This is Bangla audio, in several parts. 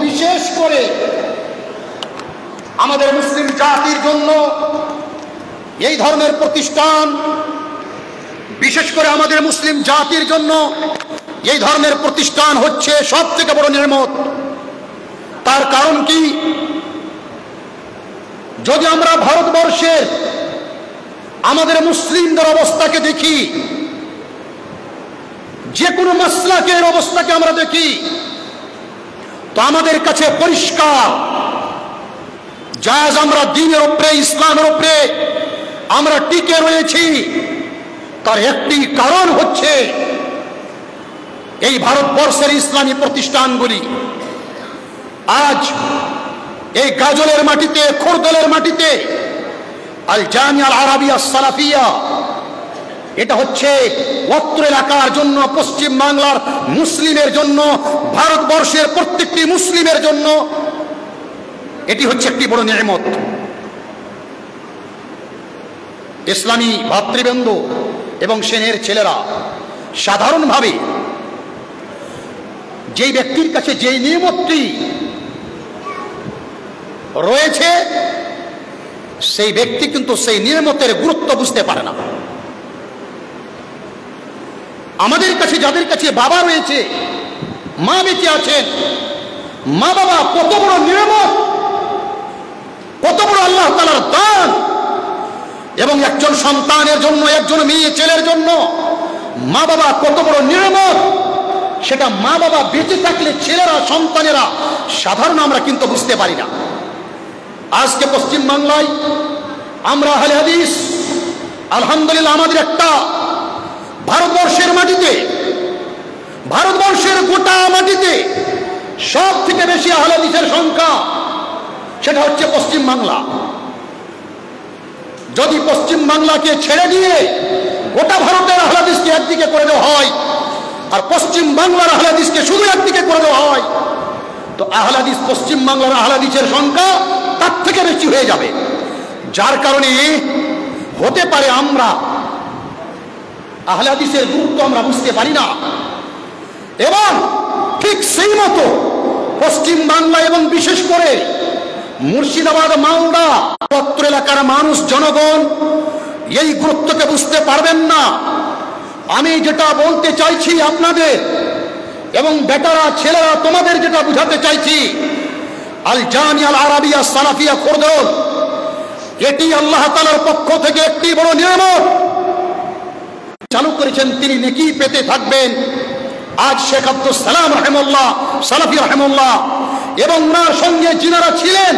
বিশেষ করে আমাদের মুসলিম জাতির জন্য এই ধর্মের প্রতিষ্ঠান, বিশেষ করে আমাদের মুসলিম জাতির জন্য এই ধর্মের প্রতিষ্ঠান হচ্ছে সবথেকে বড় নিয়ামত। তার কারণ কি? যদি আমরা ভারতবর্ষের আমাদের মুসলিমদের অবস্থাকে দেখি, যে কোনো মাসলাকের অবস্থাকে আমরা দেখি, তো আমাদের কাছে পরিষ্কার জায়েজ আমরা দ্বীনের উপরে, ইসলামের উপরে আমরা টিকে রয়েছি। তার একটি কারণ হচ্ছে এই ভারতবর্ষের ইসলামী প্রতিষ্ঠানগুলি। আজ এই গাজলের মাটিতে, খোরদলের মাটিতে আল জামিয়া আল আরাবিয়া সালাফিয়া, এটা হচ্ছে অত্র এলাকার জন্য, পশ্চিম বাংলার মুসলিমের জন্য, ভারতবর্ষের প্রত্যেকটি মুসলিমের জন্য এটি হচ্ছে একটি বড় নিয়ামত। ইসলামী ভাতৃবৃন্দ এবং সেনের ছেলেরা, সাধারণভাবে যেই ব্যক্তির কাছে যেই নিয়ামতটি রয়েছে, সেই ব্যক্তি কিন্তু সেই নিয়ামতের গুরুত্ব বুঝতে পারে না। আমাদের কাছে যাদের কাছে বাবা রয়েছে, মা বেঁচে আছেন, মা বাবা কত বড় নিয়ামত, কত বড় আল্লাহ তাআলার দান। এবং একজন সন্তানের জন্য, একজন মেয়ে ছেলের জন্য মা বাবা কত বড় নিয়ামত, সেটা মা বাবা বেঁচে থাকলে ছেলেরা, সন্তানেরা সাধারণ আমরা কিন্তু বুঝতে পারি না। আজকে পশ্চিম বাংলায় আমরা আহলে হাদিস, আলহামদুলিল্লাহ, আমাদের একটা ভারতবর্ষের মাটিতে, ভারতবর্ষের গোটা মাটিতে সব থেকে বেশি আহলে হাদিসের সংখ্যা, সেটা হচ্ছে পশ্চিম বাংলা। যদি পশ্চিম বাংলাকে ছেড়ে দিয়ে গোটা ভারতের আহলে হাদিসকে একদিকে করে দেওয়া হয়, আর পশ্চিম বাংলার আহলে হাদিসকে শুধু একদিকে করে দেওয়া হয়, তো আহলে হাদিস, পশ্চিম বাংলার আহলে হাদিসের সংখ্যা তার থেকে বেশি হয়ে যাবে। যার কারণে হতে পারে আমরা আহলে হাদিসের গুরুত্ব আমরা বুঝতে পারি না। এবং ঠিক সেই মতো পশ্চিম বাংলা এবং বিশেষ করে মুর্শিদাবাদ, মালদা, পত্র এলাকার মানুষ, জনগণ এই গুরুত্বকে বুঝতে পারবেন না। আমি যেটা বলতে চাইছি আপনাদের এবং বেটারা, ছেলেরা, তোমাদের যেটা বুঝাতে চাইছি, আল জামিয়া আল আরাবিয়া সালাফিয়া খোরদল, এটি আল্লাহ তাআলার পক্ষ থেকে একটি বড় নিয়ামত চালু করেছেন। তিনি নেকি পেতে থাকবেন। আজ শেখ আব্দুল সালাম রাহিমাহুল্লাহ, সালাফি রাহিমাহুল্লাহ, এবং ওনার সঙ্গে যিনারা ছিলেন,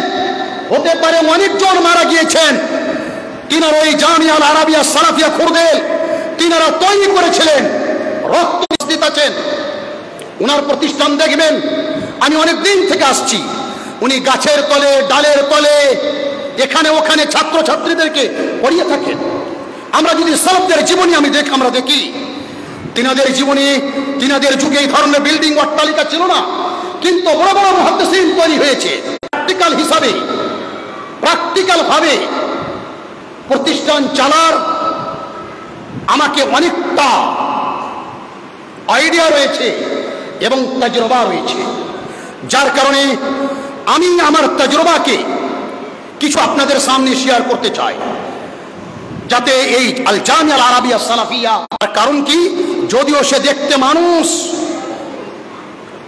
হতে পারে অনেকজন মারা গিয়েছেন, তিনারা ওই জামিয়া আল আরাবিয়া সালাফিয়া খোরদল তিনারা তৈরি করেছিলেন, রক্ত উপস্থিত আছেন। ওনার প্রতিষ্ঠান দেখবেন, আমি অনেক দিন থেকে আসছি, উনি গাছের তলে, ডালের তলে, এখানে ওখানে ছাত্র ছাত্রীদেরকে পড়িয়ে থাকেন। আমরা যদি সালাফদের জীবনী আমরা দেখি, তিনাদের জীবনী, তিনাদের যুগে এই ধরনের বিল্ডিং, অট্টালিকা ছিল না, কিন্তু বড় বড় মুহাদ্দিসিন তৈরি হয়েছে। প্র্যাকটিক্যাল হিসাবে, প্র্যাকটিক্যাল ভাবে প্রতিষ্ঠান চালার আমাকে অনেকটা আইডিয়া রয়েছে এবং তাজরবা রয়েছে। যার কারণে আমি আমার তাজরবাকে কিছু আপনাদের সামনে শেয়ার করতে চাই, যাতে এই আল জামিয়া আল আরাবিয়া সালাফিয়া, কারণ কি, যদিও সে দেখতে মানুষ,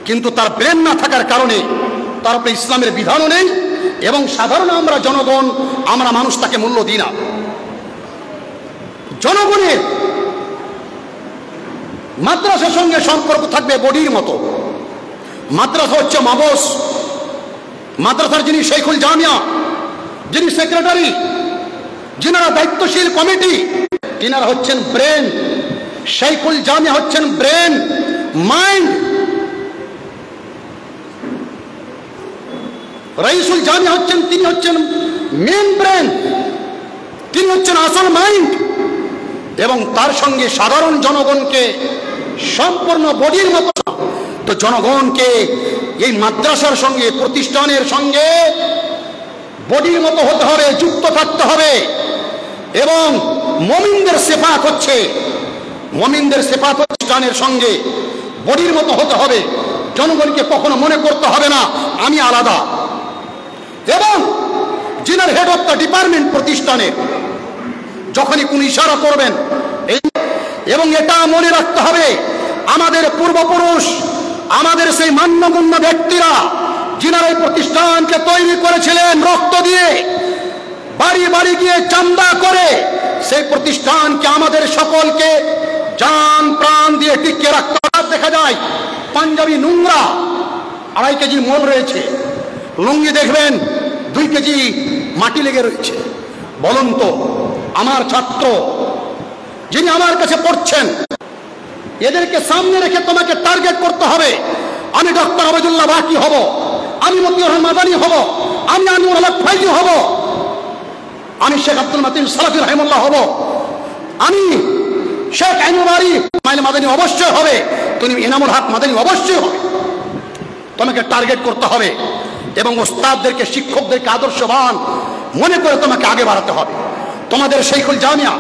কিন্তু তার ব্রেন না থাকার কারণে তার উপরে ইসলামের বিধানও নেই, এবং সাধারণ আমরা জনগণ, আমরা মানুষ তাকে মূল্য দিই না। জনগণের মাদ্রাসার সঙ্গে সম্পর্ক থাকবে বডির মতো। মাদ্রাসা হচ্ছে মাবস, মাদ্রাসার যিনি শেখুল জামিয়া, যিনি সেক্রেটারি, যিনারা দায়িত্বশীল কমিটি, তিনারা হচ্ছেন ব্রেন। শেখুল জামিয়া হচ্ছেন ব্রেন, মাইন্ড। রাইসুল জামিয়া হচ্ছেন, তিনি হচ্ছেন মেন ব্রেন, তিনি হচ্ছেন আসল মাইন্ড। এবং তার সঙ্গে সাধারণ জনগণকে সম্পূর্ণ বডির মতো, তো জনগণকে এই মাদ্রাসার সঙ্গে, প্রতিষ্ঠানের সঙ্গে বডির মতো হতে হবে, যুক্ত থাকতে হবে। এবং মুমিনদের সিফাত হচ্ছে, মুমিনদের সিফাত প্রতিষ্ঠানের সঙ্গে বডির মতো হতে হবে, জনগণকে কখনো মনে করতে হবে না আমি আলাদা। এবং যিনার হেড অফ দ্য ডিপার্টমেন্ট প্রতিষ্ঠানের যখনই কোন ইশারা করবেন এবং এটা মনে রাখতে হবে আমাদের পূর্বপুরুষ, আমাদের সেই মান্যগণ্য ব্যক্তিরা যিনারা এই প্রতিষ্ঠানকে তৈরি করেছিলেন রক্ত দিয়ে, বাড়ি বাড়ি গিয়ে চান্দা করে সেই প্রতিষ্ঠানকে আমাদের সকলকে জান প্রাণ দিয়ে টিকিয়ে রাখতে। দেখা যায় পাঞ্জাবি নোংরা 2.5 কেজি মন রয়েছে, লুঙ্গি দেখবেন 2 কেজি মাটি লেগে রয়েছে। বলুন তো আমার ছাত্র যিনি আমার কাছে পড়ছেন, এদেরকে সামনে রেখে তোমাকে টার্গেট করতে হবে। আমি ডক্টর আবেদুল্লাহ বাকি হব, আমি মতিউর রহমান মাদানী হব, আমি আনোয়ার হক ফাইজি হব, আমি শেখ আব্দুল মতিন সালাফি রাহিমাহুল্লাহ হব, আমি শেখ আইনুবারি মাইল মাদানী অবশ্যই হবে, তুমি ইনামুল হক মাদানী অবশ্যই হবে। তোমাকে টার্গেট করতে হবে এবং ওস্তাদদেরকে, শিক্ষকদেরকে আদর্শবান মনে করে তোমাকে আগে বাড়াতে হবে। তোমাদের শেখুল জামিয়া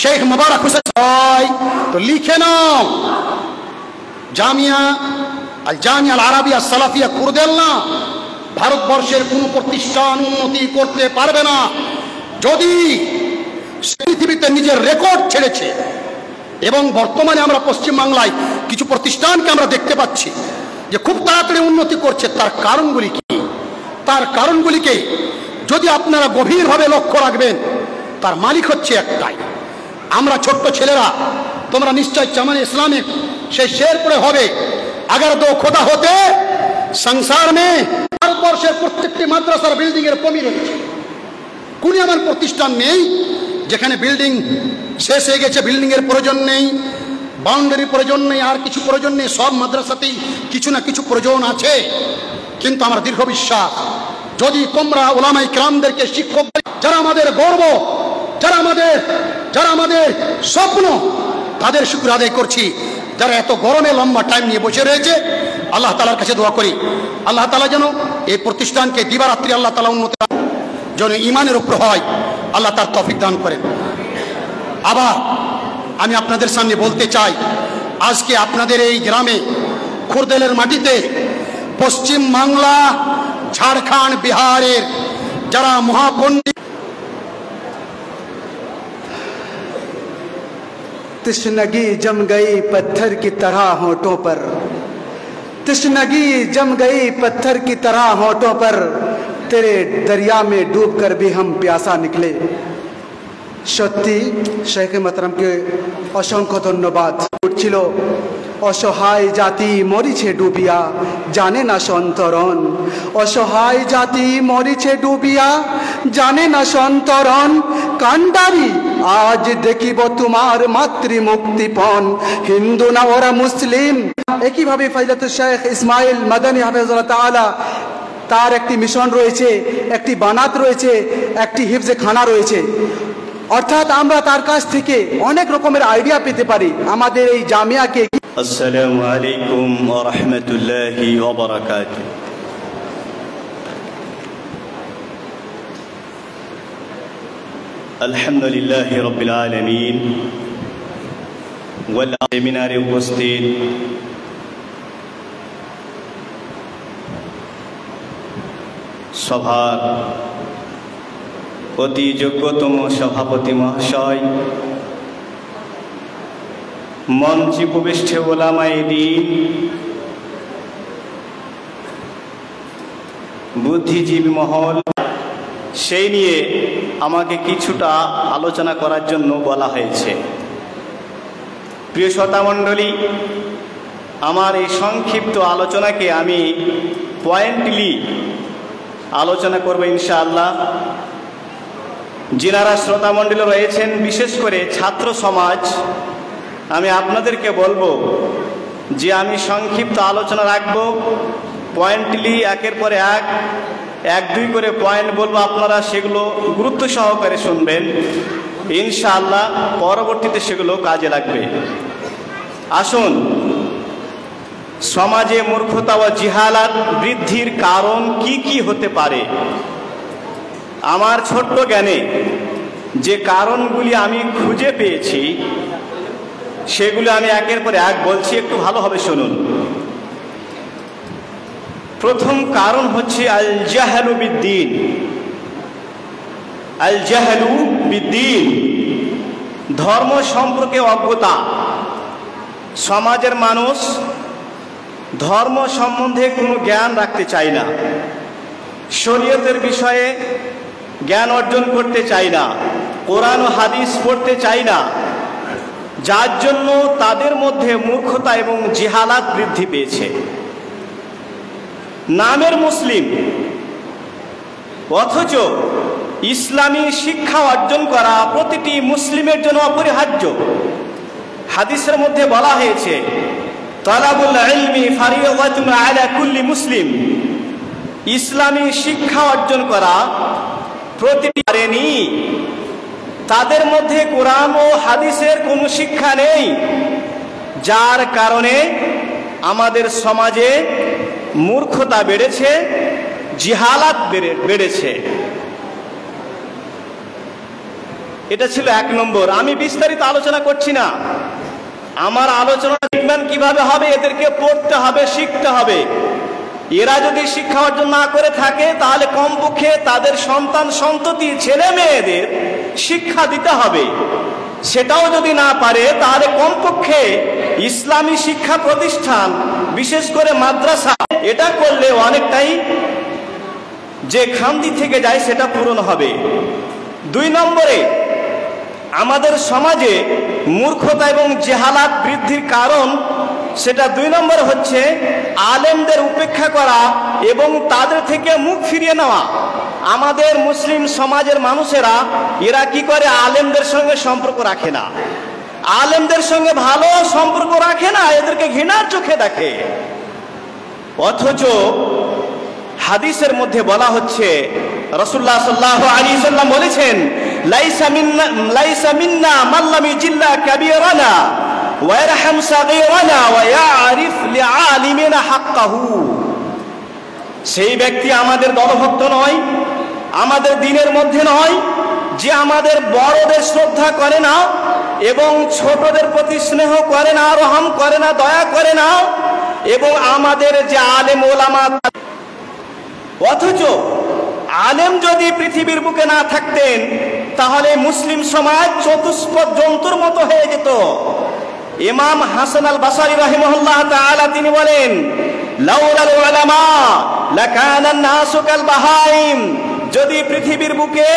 শেখ মোবারক হোসেন তো লিখে নাও, জামিয়া আল জামিয়া আল আরাবিয়া সালাফিয়া কুরদেল না। ভারতবর্ষের কোন প্রতিষ্ঠান উন্নতি করতে পারবে না যদি পৃথিবীতে নিজের রেকর্ড ছেড়েছে। এবং বর্তমানে আমরা পশ্চিমবাংলায় কিছু প্রতিষ্ঠানকে আমরা দেখতে পাচ্ছি যে খুব তাড়াতাড়ি উন্নতি করছে। তার কারণগুলি কি? তার কারণগুলিকে যদি আপনারা গভীরভাবে লক্ষ্য রাখবেন, তার মালিক হচ্ছে একটাই, আমরা ছোট্ট ছেলেরা। তোমরা নিশ্চয় চামান ইসলামিক সেই শের পরে হবে, अगर दो खुदा होते संसार में। ভারতবর্ষের প্রত্যেকটি মাদ্রাসার বিল্ডিং এর কমি রয়েছে। কোন এমন প্রতিষ্ঠান নেই যেখানে বিল্ডিং শেষ হয়ে গেছে, বিল্ডিং এর প্রয়োজন নেই, বাউন্ডারি প্রয়োজন নেই, আর কিছু প্রয়োজন নেই। সব মাদ্রাসাতেই কিছু না কিছু প্রয়োজন আছে। কিন্তু আমার দীর্ঘ বিশ্বাস, যদি তোমরা উলামায়ে কিরামদেরকে, শিক্ষক যারা আমাদের গর্ব, যারা আমাদের স্বপ্ন, তাদের শুকর আদায় করছি। যারা এত গরমে লম্বা টাইম নিয়ে বসে রয়েছে, আল্লাহ তাআলার কাছে দোয়া করি আল্লাহ তাআলা যেন এই প্রতিষ্ঠানকে দিবারাত্রি আল্লাহ তাআলা উন্নত যেন ঈমানের উপর হয়, আল্লাহ তার তৌফিক দান করেন। আবার আমি আপনাদের সামনে বলতে চাই, আজকে আপনাদের এই গ্রামে খুরদেলের মাটিতে পশ্চিম বাংলা, ঝাড়খণ্ড, বিহারের যারা মহাপণ্ডিত, तश्नगी जम गई पत्थर की तरह होठों पर, तश्नगी जम गई पत्थर की तरह होठों पर, तेरे दरिया में डूबकर भी हम प्यासा निकले। সত্যি শেখ মোহতারামকে অসংখ্য ধন্যবাদ। উঠছিল অসহায় জাতি মরিছে ডুবিয়া, জানে না সন্তরণ। অসহায় জাতি মরিছে ডুবিয়া, জানে না সন্তরণ। কান্ডারি আজ দেখিব তোমার মাতৃ মুক্তিপণ, হিন্দু না ওরা মুসলিম। একইভাবে ফয়জাতুল শেখ ইসমাইল মাদানী হাফিজাহুল্লাহ তাআলা, তার একটি মিশন রয়েছে, একটি বানাত রয়েছে, একটি হিফজে খানা রয়েছে। অর্থাৎ আমরা তার কাছ থেকে অনেক রকমের আইডিয়া পেতে পারি আমাদের এই জামিয়াকে। আসসালামু আলাইকুম ওয়া রাহমাতুল্লাহি ওয়া বারাকাতুহু। আলহামদুলিল্লাহি রাব্বিল আলামিন ওয়াল সেমিনারে উপস্থিত সভার অতি যোগ্যতম সভাপতি মহাশয়, মঞ্চে উপবিষ্ট ওলামায়ে দ্বীন, বুদ্ধিজীবী মহল, সেই নিয়ে আমাকে কিছুটা আলোচনা করার জন্য বলা হয়েছে। প্রিয় শ্রোতামণ্ডলী, আমার এই সংক্ষিপ্ত আলোচনাকে আমি পয়েন্টলি আলোচনা করব ইনশাআল্লাহ। যিনারা শ্রোতামণ্ডলী রয়েছেন, বিশেষ করে ছাত্র সমাজ, আমি আপনাদেরকে বলবো যে আমি সংক্ষিপ্ত আলোচনা রাখবো, পয়েন্টলি একের পর এক দুই করে পয়েন্ট বলবো, আপনারা সেগুলো গুরুত্ব সহকারে শুনবেন ইনশাআল্লাহ, পরবর্তীতে সেগুলো কাজে লাগবে। আসুন, সমাজে মূর্খতা ও জিহালাত বৃদ্ধির কারণ কি কি হতে পারে, আমার ছোট্ট জ্ঞানে যে কারণগুলি আমি খুঁজে পেয়েছি সেগুলো আমি একের পর এক বলছি, একটু ভালোভাবে শুনুন। প্রথম কারণ হচ্ছে আল জাহলু বিদ্দীন। আল জাহলু বিদ্দীন, ধর্ম সম্পর্কে অজ্ঞতা। সমাজের মানুষ ধর্ম সম্বন্ধে কোনো জ্ঞান রাখতে চায় না, শরীয়তের বিষয়ে জ্ঞান অর্জন করতে চায় না, কোরআন ও হাদিস পড়তে চায় না, যার জন্য তাদের মধ্যে মূর্খতা এবং জিহালাত বৃদ্ধি পেয়েছে। নামের মুসলিম অথচ ইসলামী শিক্ষা অর্জন করা প্রতিটি মুসলিমের জন্য অপরিহার্য। হাদিসের মধ্যে বলা হয়েছে, তালাবুল ইলমি ফারিয়াদাতুন আলা কুল্লি মুসলিম। ইসলামী শিক্ষা অর্জন করা প্রতিটি পারেনি, তাদের মধ্যে কোরআন ও হাদিসের কোনো শিক্ষা নেই, যার কারণে আমাদের সমাজে মূর্খতা বেড়েছে, জিহালাত বেড়েছে। এটা ছিল এক নম্বর। আমি বিস্তারিত আলোচনা করছি না, আমার আলোচনা দেখবেন কিভাবে হবে, এদেরকে পড়তে হবে, শিখতে হবে। এরা যদি শিক্ষা অর্জন না করে থাকে তাহলে কমপক্ষে তাদের সন্তান সন্ততি ছেলে মেয়েদের শিক্ষা দিতে হবে। সেটাও যদি না পারে তাহলে কমপক্ষে ইসলামী শিক্ষা প্রতিষ্ঠান, বিশেষ করে মাদ্রাসা, এটা করলে অনেকটাই যে খামতি থেকে যায় সেটা পূরণ হবে। 2 নম্বরে, আমাদের সমাজে মূর্খতা এবং জেহালাত বৃদ্ধির কারণ, সেটা 2 নম্বর হচ্ছে আলেমদের উপেক্ষা করা এবং তাদের থেকে মুখ ফিরিয়ে নেওয়া। আমাদের মুসলিম সমাজের মানুষেরা এরা কি করে, আলেমদের সঙ্গে সম্পর্ক রাখে না, আলেমদের সঙ্গে ভালো সম্পর্ক রাখে না, এদেরকে ঘৃণার চোখে দেখে। অথচ হাদিসের মধ্যে বলা হচ্ছে, রাসূলুল্লাহ সাল্লাল্লাহু আলাইহি ওয়াসাল্লাম বলেছেন, লাইসা মিন্না মান লাম ইজিল্লা কাবীরানা ওয়া ইয়ারহাম সাগীরানা ওয়া ইয়ারিফ লিআলিমিনা হাক্কাহু। সেই ব্যক্তি আমাদের দলভুক্ত নয়, আমাদের দ্বীনের মধ্যে নয়, যে আমাদের বড়দের শ্রদ্ধা করে না এবং ছোটদের প্রতি স্নেহ করে না, রহম করে না, দয়া করে না, এবং আমাদের যে আলেম ওলামা। অথচ আলেম যদি পৃথিবীর বুকে না থাকতেন তাহলে মুসলিম সমাজ চতুষ্পদ জন্তুর মতো হয়ে যেত। ইমাম হাসান আল বসরি রাহিমাহুল্লাহ তাআলা তিনি বলেন, লাউলাল উলামা লাকানা নাসু কাল বাহাইম। যদি পৃথিবীর বুকে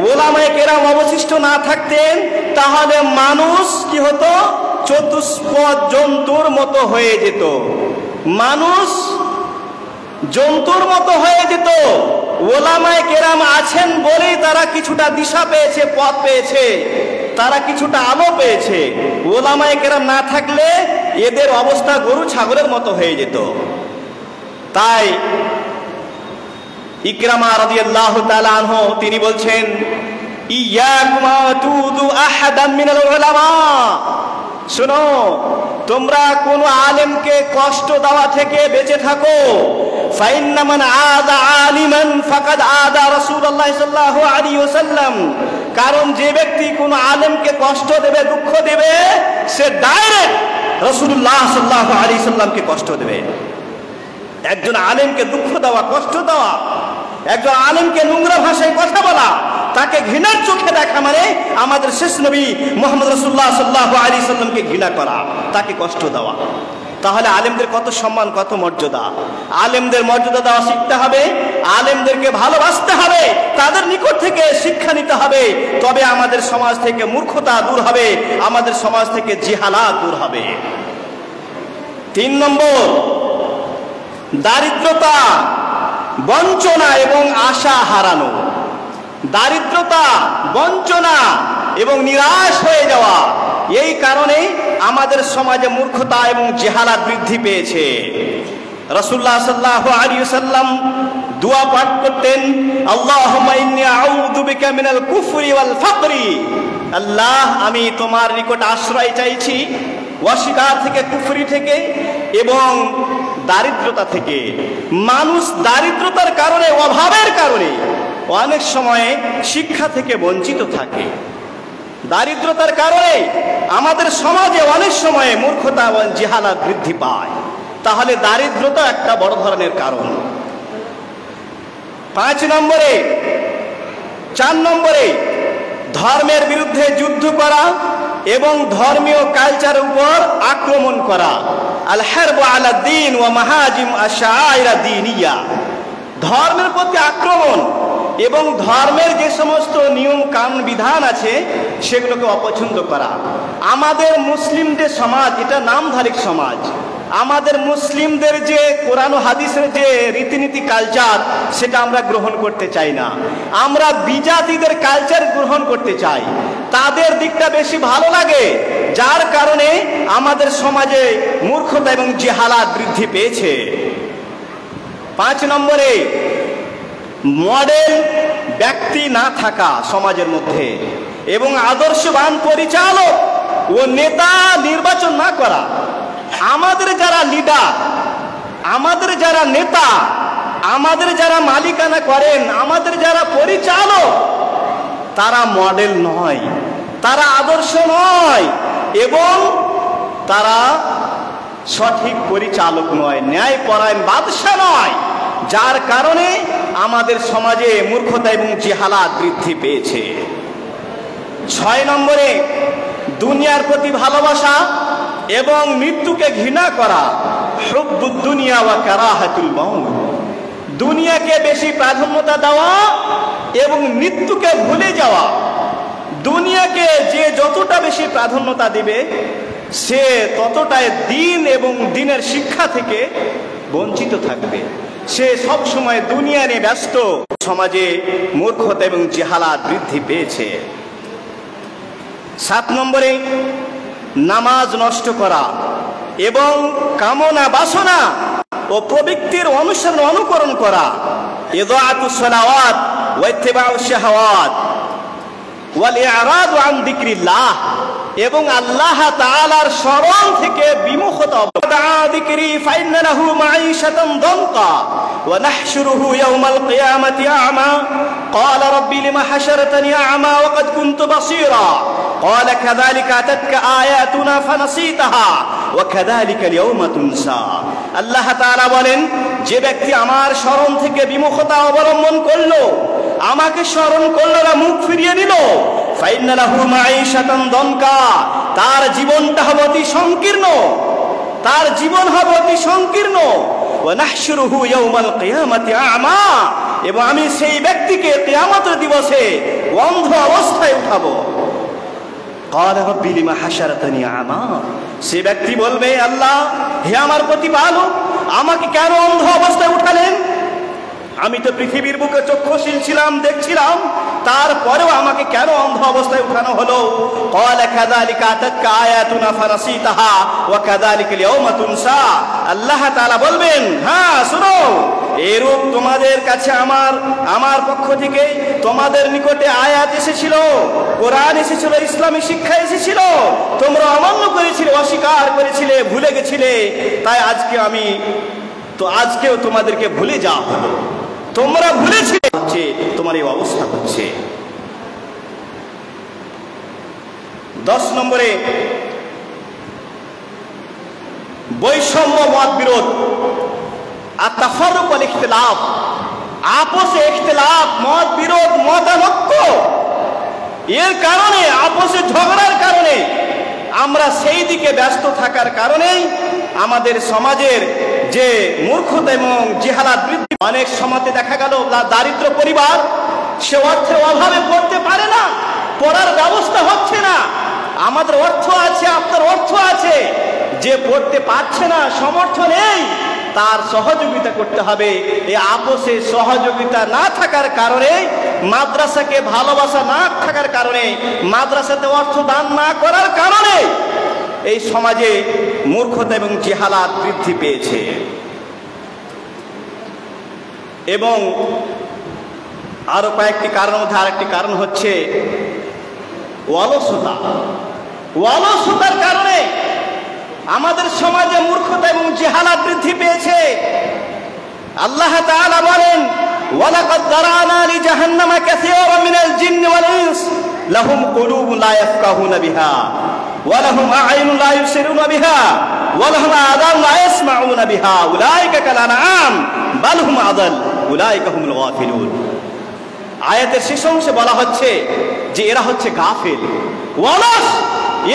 ওলামায়ে কেরাম অবশিষ্ট না থাকতেন তাহলে মানুষ কি হতো, চতুষ্পদ জন্তুর মতো হয়ে যেত। মানুষ জন্তুর মতো হয়ে যেত। ওলামায়ে কেরাম আছেন বলেই তারা কিছুটা দিশা পেয়েছে, পথ পেয়েছে, তারা কিছুটা আলো পেয়েছে। ওলামায়ে কেরাম না থাকলে এদের অবস্থা গরু ছাগলের মতো হয়ে যেত। তাই ইকরামা রাদিয়াল্লাহু তাআলা আনহু তিনি বলছেন, ইয়াকুম তুদু আহাদাম মিনাল উলামা। শোনো, তোমরা কোন আলেমকে কষ্ট দেওয়া থেকে বেঁচে থাকো। ফাইন্না মান আদা আলিমান ফাকাদ আদা রাসূলুল্লাহ সাল্লাল্লাহু আলাইহি ওয়াসাল্লাম। কারণ যে ব্যক্তি কোন আলেমকে কষ্ট দেবে, দুঃখ দেবে, সে ডাইরেক্ট রাসূলুল্লাহ সাল্লাল্লাহু আলাইহি ওয়াসাল্লামকে কষ্ট দেবে। একজন আলেমকে দুঃখ দেওয়া, কষ্ট দেওয়া, একজন আলেমকে নোংরা ভাষায় কথা বলা, তাকে ঘৃণার চোখে দেখা মানে আমাদের শেষ নবী মুহাম্মদ রাসূলুল্লাহ সাল্লাল্লাহু আলাইহি ওয়াসাল্লামকে ঘৃণা করা, তাকে কষ্ট দেওয়া। তাহলে আলেমদের কত সম্মান, কত মর্যাদা। আলেমদের মর্যাদা দেওয়া শিখতে হবে, আলেমদেরকে ভালোবাসতে হবে, তাদের নিকট থেকে শিক্ষা নিতে হবে। তবে আমাদের সমাজ থেকে মূর্খতা দূর হবে, আমাদের সমাজ থেকে জিহালাত দূর হবে। 3 নম্বর, দারিদ্রতা, বঞ্চনা এবং আশা হারানো। দারিদ্রতা, বঞ্চনা এবং নিরাশ হয়ে যাওয়া, এই কারণে আমাদের সমাজে মূর্খতা এবং জেহালাত বৃদ্ধি পেয়েছে। রাসূলুল্লাহ সাল্লাল্লাহু আলাইহি ওয়াসাল্লাম দোয়া পাঠ করতেন, আল্লাহুম্মা ইন্নী আউযু বিকা মিনাল কুফরি ওয়াল ফাকরি। আল্লাহ, আমি তোমার নিকট আশ্রয় চাইছি অস্বীকার থেকে, কুফরি থেকে এবং দারিদ্রতা থেকে। মানুষ দারিদ্রতার কারণে, অভাবের কারণে অনেক সময় শিক্ষা থেকে বঞ্চিত থাকে। দারিদ্রতার কারণে আমাদের সমাজে অনেক সময় মূর্খতা এবং জিহালাত বৃদ্ধি পায়। তাহলে দারিদ্রতা একটা বড় ধরনের কারণ। 4 নম্বরে ধর্মের বিরুদ্ধে যুদ্ধ করা এবং ধর্মীয় কালচারের উপর আক্রমণ করা। আল হারবু আলা দ্বীন ওয়া মাহাজিম আশ-শাআইরা দ্বীনিয়া, ধর্মের প্রতি আক্রমণ এবং ধর্মের যে সমস্ত নিয়ম কানুন বিধান আছে সেগুলোকে অপছন্দ করা। আমাদের মুসলিমদের সমাজ এটা নামধারী সমাজ। আমাদের মুসলিমদের যে কোরআন ও হাদিসের যে রীতিনীতি কালচার সেটা আমরা গ্রহণ করতে চাই না। আমরা বিজাতিদের কালচার গ্রহণ করতে চাই, তাদের দিকটা বেশি ভালো লাগে, যার কারণে আমাদের সমাজে মূর্খতা এবং জেহালাত বৃদ্ধি পেয়েছে। 5 নম্বরে মডেল ব্যক্তি না থাকা সমাজের মধ্যে এবং আদর্শবান পরিচালক ও নেতা নির্বাচন না করা। আমাদের যারা লিডার, আমাদের যারা নেতা, আমাদের যারা মালিকানা করেন, আমাদের যারা পরিচালক, তারা মডেল নয়, তারা আদর্শ নয় এবং তারা সঠিক পরিচালক নয়, ন্যায়পরায়ণ বাদশা নয়, যার কারণে আমাদের সমাজে মূর্খতা এবং জেহালাত বৃদ্ধি পেয়েছে। 6 নম্বরে দুনিয়ার প্রতি ভালোবাসা এবং মৃত্যুকে ঘৃণা করা। হুব্বুদ দুনিয়া ওয়া কারাহাতুল মাউত, দুনিয়াকে বেশি প্রাধান্যতা দেওয়া এবং মৃত্যুকে ভুলে যাওয়া। দুনিয়াকে যে যতটা বেশি প্রাধান্যতা দিবে সে ততটাই দিন এবং দিনের শিক্ষা থেকে বঞ্চিত থাকবে। সে সব সময় দুনিয়া নিয়ে ব্যস্ত। সমাজে মূর্খতা এবং জেহালাত বৃদ্ধি পেয়েছে। 7 নম্বরে নামাজ নষ্ট করা এবং কামনা বাসনা ও প্রবৃত্তির অনুকরণ করা। ইযাআতুস সালাওয়াত ওয়া ইত্তিবাউশ শাহাওয়াত ওয়াল ইরাদু আন যিকরিল্লাহ, এবং আল্লাহ তাআলার স্মরণ থেকে বিমুখতা। যিকরি ফাইন্না লাহু মাঈশাতান দানকা ওয়া নাহশুরুহু ইয়াওমাল কিয়ামাতি আ'মা ক্বালা রাব্বি লিমা হাশারতানি আ'মা ওয়া ক্বাদ কুনতু বাসীরা ক্বালা কাযালিকা আতাতকা আয়াতুনা ফানাসীতাহা ওয়া কাযালিকা আল-ইয়াওমা তুনসা। আল্লাহ তাআলা বলেন, যে ব্যক্তি আমার স্মরণ থেকে বিমুখতা অবলম্বন করলো, আমাকে স্মরণ করলো না, মুখ ফিরিয়ে নিল, ফাইন্না লাহু মাঈশাতান দানকা, তার জীবনটা হবে অতি সংকীর্ণ, তার জীবন হবে অতি সংকীর্ণ। ওয়া নাহশুরুহু ইয়াওমাল কিয়ামাতি আ'মা, এবং আমি সেই ব্যক্তিকে কিয়ামতের দিবসে অন্ধ অবস্থায় উঠাবো। ক্বালা রাব্বি লিমা হাশারতানি আ'মা, সে ব্যক্তি বলবে, আল্লাহ হে আমার প্রতিপালক, আমাকে কেন অন্ধ অবস্থায় উঠালেন? আমি তো পৃথিবীর বুকে চক্ষুশীল ছিলাম, দেখছিলাম, তারপরেও আমাকে কেন অন্ধ অবস্থায় উঠানো হলো? ক্বালা কাযালিকা আতাতকা আয়াতুনা ফানাসীতাহা ওয়া কাযালিকা আল-ইয়াওমা তুনসা। আল্লাহ তাআলা বলবেন, হ্যাঁ শোনো, এরূপ তোমাদের কাছে আমার পক্ষ থেকে তোমাদের নিকটে আয়াত এসেছিল, কোরআন এসেছিল, ইসলামী শিক্ষা এসেছিল, তোমরা অমান্য করেছিলে, অস্বীকার করেছিলে, ভুলে গেছিলে, তাই আজকেও তোমাদেরকে ভুলে যাওয়া হলো। তোমরা ভুলেছিলে, তোমার এই অবস্থা হচ্ছে। 10 নম্বরে বৈষম্য, মত বিরোধ আর তাফাররুক ওয়াল ইখতিলাফ, আপসে ইখতিলাফ, মত বিরোধ, মতানৈক্য, এর কারণে, আপসে ঝগড়ার কারণে, আমরা সেই দিকে ব্যস্ত থাকার কারণেই আমাদের সমাজের যে মূর্খতা এবং জেহালাত বৃদ্ধি। অনেক সমাজে দেখা গেল দারিদ্র পরিবার, সে অর্থের অভাবে পড়তে পারে না, পড়ার ব্যবস্থা হচ্ছে না। আমাদের অর্থ আছে, আপনার অর্থ আছে, যে পড়তে পারছে না, সমর্থ নেই, তার সহযোগিতা করতে হবে। এই আপসে সহযোগিতা না থাকার কারণে, মাদ্রাসাকে ভালোবাসা না থাকার কারণে, মাদ্রাসাতে অর্থ দান না করার কারণে এই সমাজে মূর্খতা এবং জেহালাত বৃদ্ধি পেয়েছে। এবং আরো কয়েকটি কারণ মধ্যে আরেকটি কারণ হচ্ছে অলসতা। অলসতার কারণে আমাদের সমাজে মূর্খতা এবং জেহালাত বৃদ্ধি পেয়েছে। আল্লাহ তাআলা বলেন, ওয়ালাকাদ দারানা লিজাহান্নামা কাসীরাম মিনাল জিন্নি ওয়াল ইনস লাহুম কুলুবুন লা ইয়াফকাহুনা বিহা ওয়া লাহুম আ'ইনুন লা ইবসিরুনা বিহা ওয়ালাহুম আযাবুন লা ইয়াসমাউনা বিহা উলাইকা কালানআম বাল হুম আযাল উলাইকা হুমুল গাফিলুন। আয়াতের শেষ অংশে বলা হচ্ছে যে এরা হচ্ছে গাফিল, অলস।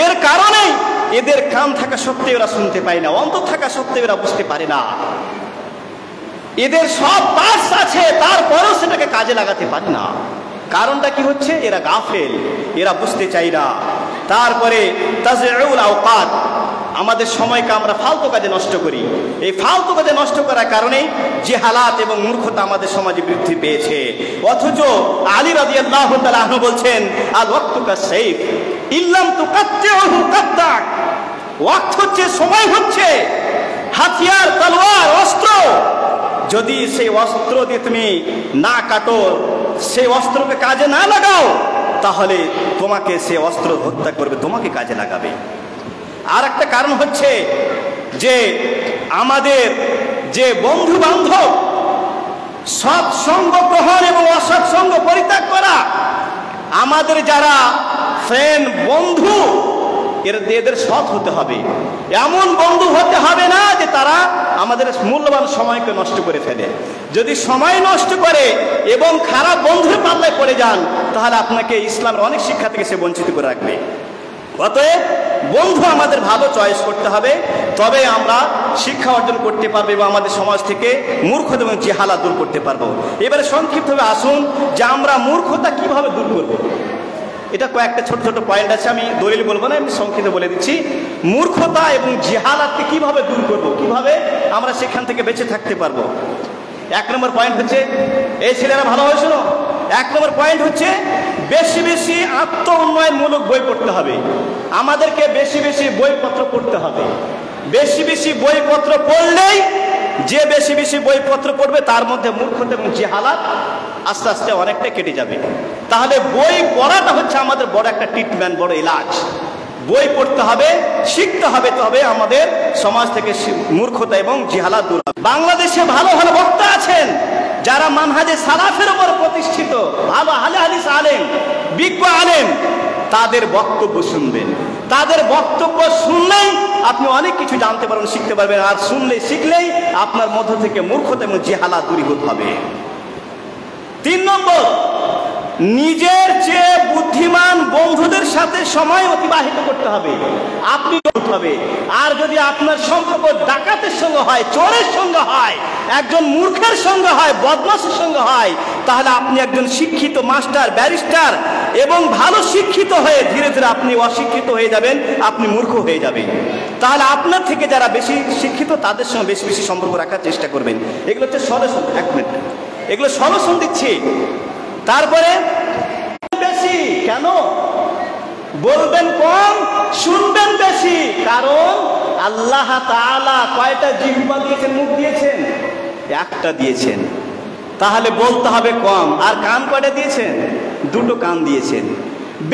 এর কারণে এদের কান থাকা সত্ত্বেও এরা শুনতে পায় না, অন্তর থাকা সত্ত্বেও এরা বুঝতে পারে না। এদের সব পার্টস আছে, তারপরেও সেটাকে কাজে লাগাতে পারে না। কারণটা কি হচ্ছে? এরা গাফেল, এরা বুঝতে চায় না। তারপরে তাযিউল আওকাত, আমাদের সময়কে আমরা ফালতু কাজে নষ্ট করি। এই ফালতু কাজে নষ্ট করার কারণে জিহালাত এবং মূর্খতা আমাদের সমাজে বৃদ্ধি পেয়েছে। অথচ আলী রাদিয়াল্লাহু তাআলা আনহু বলছেন, আল ওয়াক্তু কাসাইফ ইল্লাম তুকাত্তিউহু কাত্তাক। ওয়াক্ত হচ্ছে, সময় হচ্ছে হাতিয়ার, তলোয়ার, অস্ত্র। যদি সেই অস্ত্র দিয়ে তুমি না কাটো, সেই অস্ত্রকে কাজে না লাগাও, তাহলে তোমাকে সে অস্ত্র হত্যা করবে, তোমাকে কাজে লাগাবে। আর একটা কারণ হচ্ছে যে আমাদের যে বন্ধু বান্ধব, সৎসঙ্গ গ্রহণ এবং অসৎসঙ্গ পরিত্যাগ করা। আমাদের যারা ফ্রেন্ড, বন্ধু, এদের সৎ হতে হবে। এমন বন্ধু হতে হবে না যে তারা আমাদের মূল্যবান সময়কে নষ্ট করে ফেলে। যদি সময় নষ্ট করে এবং খারাপ বন্ধুর পাল্লায় পড়ে যান, তাহলে আপনাকে ইসলামের অনেক শিক্ষা থেকে সে বঞ্চিত করে রাখবে। অতএব বন্ধু আমাদের ভালো চয়েস করতে হবে, তবে আমরা শিক্ষা অর্জন করতে পারবো এবং আমাদের সমাজ থেকে মূর্খতা এবং জিহালাত দূর করতে পারবো। এবারে সংক্ষিপ্তভাবে আসুন যে আমরা মূর্খতা কিভাবে দূর করব। এটা কয়েকটা ছোট ছোট পয়েন্ট আছে, আমি দলিল বলবো না, আমি সংক্ষিপ্ত বলে দিচ্ছি। মূর্খতা এবং জিহালাতকে কিভাবে দূর করব, কিভাবে আমরা সেখান থেকে বেঁচে থাকতে পারবো। 1 নম্বর পয়েন্ট হচ্ছে, এই ছেলেরা ভালো হয়েছিল, 1 নম্বর পয়েন্ট হচ্ছে বেশি বেশি আত্ম উন্নয়নমূলক বই পড়তে হবে। আমাদেরকে বেশি বেশি বইপত্র পড়তে হবে। বেশি বেশি বইপত্র পড়লেই, যে বেশি বেশি বইপত্র পড়বে তার মধ্যে মূর্খতা এবং জিহালাত আস্তে আস্তে অনেকটা কেটে যাবে। তাহলে বই পড়াটা হচ্ছে আমাদের বড় একটা ট্রিটমেন্ট, বড় ইলাজ। বই পড়তে হবে, শিখতে হবে, তবে আমাদের সমাজ থেকে মূর্খতা এবং জিহালাত দূর হবে। বাংলাদেশে ভালো ভালো বক্তা আছেন যারা মানহাজে সালাফের উপর প্রতিষ্ঠিত, ভালো আহলে হাদিস আলেম, বিজ্ঞ আলেম। তাদের বক্তব্য শুনবেন, তাদের বক্তব্য শুনলেই আপনি অনেক কিছু জানতে পারবেন, শিখতে পারবেন। আর শুনলেই, শিখলেই আপনার মধ্য থেকে মূর্খতা এবং জিহালাত দূরীভূত হবে। 3 নম্বর, নিজের চেয়ে বুদ্ধিমান বন্ধুদের সাথে সময় অতিবাহিত করতে হবে। আপনি হবে। আর যদি আপনার সম্পর্ক ডাকাতের সঙ্গে হয়, চোরের সঙ্গে হয়, একজন মূর্খের সঙ্গে হয়, বদমাশের সঙ্গে হয়, তাহলে আপনি একজন শিক্ষিত মাস্টার, ব্যারিস্টার এবং ভালো শিক্ষিত হয়ে ধীরে ধীরে আপনি অশিক্ষিত হয়ে যাবেন, আপনি মূর্খ হয়ে যাবেন। তাহলে আপনার থেকে যারা বেশি শিক্ষিত তাদের সঙ্গে বেশি বেশি সম্পর্ক রাখার চেষ্টা করবেন। এগুলো হচ্ছে সলিউশন। 1 মিনিট, এগুলো সলিউশন দিচ্ছি। তারপরে বেশি কেন বলবেন, কম শুনবেন বেশি। কারণ আল্লাহ তাআলা কয়টা জিহ্বা দিয়েছেন, মুখ দিয়েছেন? 1টা দিয়েছেন। তাহলে বলতে হবে কম। আর কান কয়টা দিয়েছেন? 2টো কান দিয়েছেন।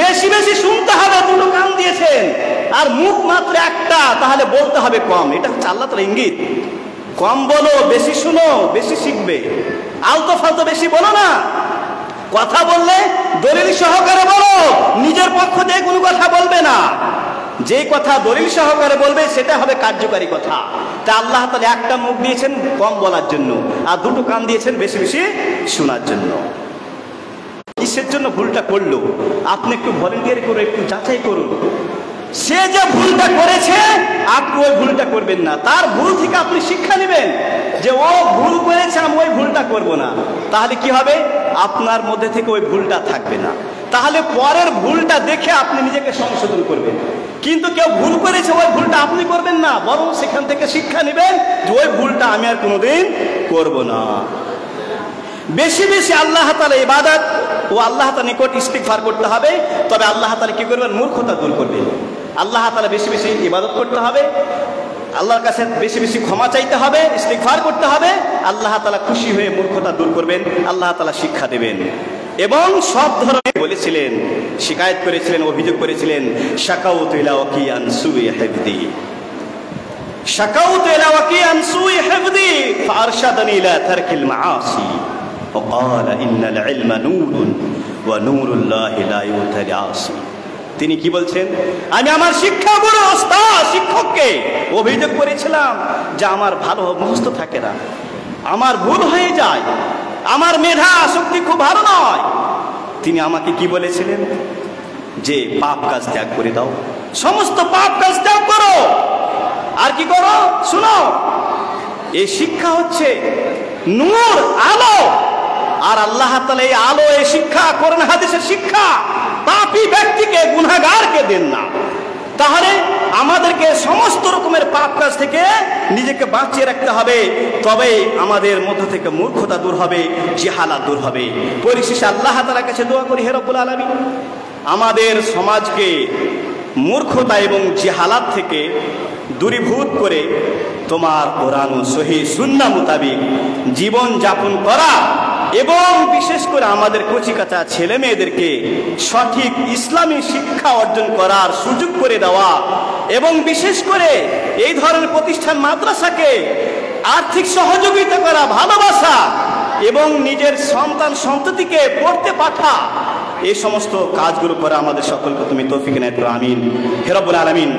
বেশি বেশি শুনতে হবে, 2টো কান দিয়েছেন। আর মুখ মাত্র 1টা, তাহলে বলতে হবে কম। এটা হচ্ছে আল্লাহ তাআলার ইঙ্গিত। কম বলো, বেশি শুনো, বেশি শিখবে। আলতো ফালতো বেশি বলো না। কথা বললে দলিল সহকারে বলো, নিজের পক্ষ থেকে কোনো কথা বলবে না। যে কথা দলিল সহকারে বলবে সেটা হবে কার্যকারী কথা। তা আল্লাহ তাআলা 1টা মুখ দিয়েছেন কম বলার জন্য, আর 2টো কান দিয়েছেন বেশি বেশি শোনার জন্য। কিসের জন্য ভুলটা করলো আপনি একটু ভলেন্টিয়ার করে একটু যাচাই করুন। সে যে ভুলটা করেছে আপনি ওই ভুলটা করবেন না। তার ভুল থেকে আপনি শিক্ষা নেবেন যে ও ভুল করেছে, আমি ওই ভুলটা করব না। তাহলে কি হবে? আপনার মধ্যে থেকে ওই ভুলটা থাকবে না। তাহলে পরের ভুলটা দেখে আপনি নিজেকে সংশোধন করবেন। কিন্তু কেউ ভুল করেছে, ওই ভুলটা আপনি করবেন না, বরং সেখান থেকে শিক্ষা নেবেন যে ওই ভুলটা আমি আর কোনোদিন করব না। বেশি বেশি আল্লাহ তাআলা ইবাদত ও আল্লাহ তাআলার নিকট ইস্তিগফার করতে হবে, তবে আল্লাহ তাআলা কি করবেন? মূর্খতা দূর করবেন। আল্লাহ তাআলা বেশি বেশি ইবাদত করতে হবে, আল্লাহর কাছে বেশি বেশি ক্ষমা চাইতে হবে, ইস্তিগফার করতে হবে। আল্লাহ তাআলা খুশি হয়ে মূর্খতা দূর করবেন, আল্লাহ তাআলা শিক্ষা দেবেন। এবং সব ধরনের বলেছিলেন, শিকায়ত করেছিলেন, অভিযোগ করেছিলেন, শাকাউতু ইলা ওয়াকি আন সুই হিফদি, শাকাউতু ইলা ওয়াকি আন সুই হিফদি ফারশাদানি ইলা তারকিল মাআসি وقال إن العلم نور ونور الله لا يؤتى لعاصي। তিনি কি বলছেন? আমি আমার শিক্ষাগুরু ওস্তাদ শিক্ষককে অভিযোগ করেছিলাম যে আমার ভালো মুখস্থ থাকে না, আমার ভুল হয়ে যায়, আমার মেধা শক্তি খুব ভালো নয়। তিনি আমাকে কি বলেছিলেন? যে পাপ কাজ ত্যাগ করে দাও, সমস্ত পাপ কাজ ত্যাগ করো, আর কি করো শুনো, এই শিক্ষা হচ্ছে নূর, আলো। আর আল্লাহ তাআলা এই আলো, এই শিক্ষা, কোরআন হাদিসের শিক্ষা পাপী ব্যক্তিকে, গুনাহগারকে দেন না। তাহলে আমাদেরকে সমস্ত রকমের পাপ কাজ থেকে নিজেকে বাঁচিয়ে রাখতে হবে, তবে আমাদের মধ্য থেকে মূর্খতা দূর হবে, জাহালাত দূর হবে। পরিশেষে আল্লাহ তাআলার কাছে দোয়া করি, হে রব্বুল আলামিন, আমাদের সমাজকে মূর্খতা এবং জাহালাত থেকে দূরীভূত করে তোমার কোরআন ও সহিহ সুন্নাহ মোতাবেক জীবন যাপন করা, এবং বিশেষ করে আমাদের কচিকাঁচা ছেলে মেয়েদেরকে সঠিক ইসলামী শিক্ষা অর্জন করার সুযোগ করে দেওয়া, এবং বিশেষ করে এই ধরনের প্রতিষ্ঠান মাদ্রাসাকে আর্থিক সহযোগিতা করা, ভালোবাসা, এবং নিজের সন্তান সন্ততিকে পড়তে পাঠা, এই সমস্ত কাজগুলো করা আমাদের সকলকে তুমি তৌফিক এনায়েত করো, আমিন। হে রব্বুল আলামিন,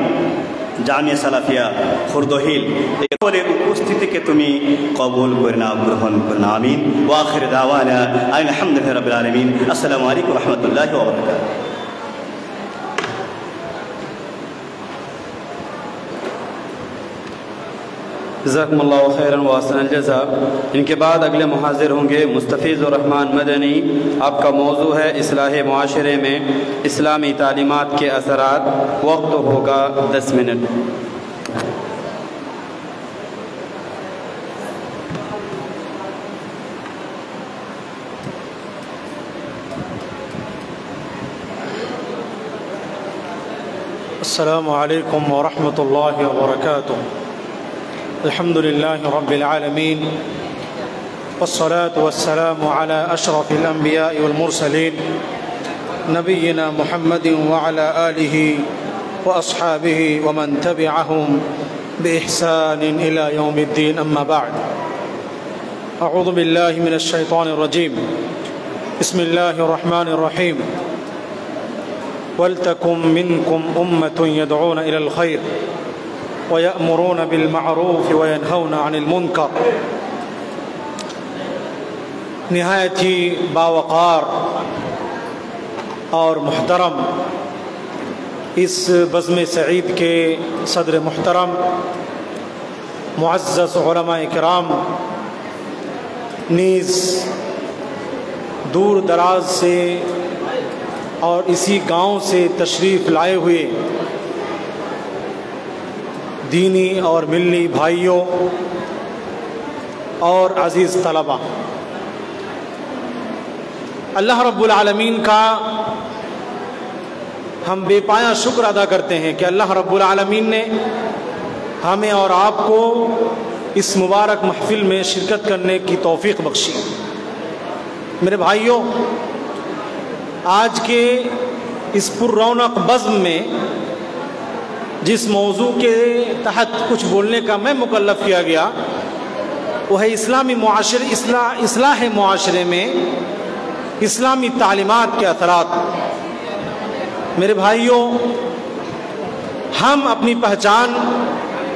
জামিয়া সালাফিয়া খুরদহিল এর উপস্থিতিকে তুমি কবুল করে নাও, গ্রহণ করে নাও, আমিন। ওয়া আখির দাওয়ানা আলহামদুলিল্লাহি রাব্বিল আলামিন। আসসালামু আলাইকুম ওয়া রাহমাতুল্লাহি ওয়া বারাকাতুহু। जज़ाकुमुल्लाहु खैरन व अहसनल जज़ा। इनके बाद अगले मुहाज़िर होंगे मुस्तफ़ीज़ुर रहमान मदनी। आपका मौजू है इस्लाह मुआशरे में इस्लामी तालीमात के असरात। वक्त होगा 10 मिनट। अस्सलामु अलैकुम व रहमतुल्लाहि व बरकातुहू। अल्हम्दुलिल्लाहि रब्बिल आलमीन वस्सलातु वस्सलामु अला अशरफिल अंबिया'i वल मुरसलीन नबिय्यिना मुहम्मदिन व अला आलिहि व अस्हाबिहि व मन तबिअहुम बिइहसानिन इला यौमिद्दीन। अम्मा बअद। अऊज़ु बिल्लाहि मिनश शैतानिर रजीम। बिस्मिल्लाहिर रहमानिर रहीम। वल्तकुम मिनकुम उम्मतुन यदऊना इलल खैर वयअमुरून बिल मअरूफ वयनहौना अनिल मुनकर। निहायत ही बावक़ार और मुहतरम इस बज़्म सईद के सदर मुहतरम मुअज़्ज़ज़ उलमाए किराम, नीज़ दूर दराज से और इसी गांव से तशरीफ़ लाए हुए दीनी और मिल्ली भाइयों और अज़ीज़ तलबा, अल्लाह रब्बुल आलमीन का हम बेपाया शुक्र अदा करते हैं कि अल्लाह रब्बुल आलमीन ने हमें और आपको इस मुबारक महफिल में शिरकत करने की तौफीक बख्शी। मेरे भाइयों, आज के इस पुररौनक बज़्म में जिस मौजू के तहत कुछ बोलने का मैं मुकल्लफ़ किया गया वो है इस्लामी मुआशरे, इस्लाह मुआशरे में इस्लामी तालीमात के असरात। मेरे भाइयों, हम अपनी पहचान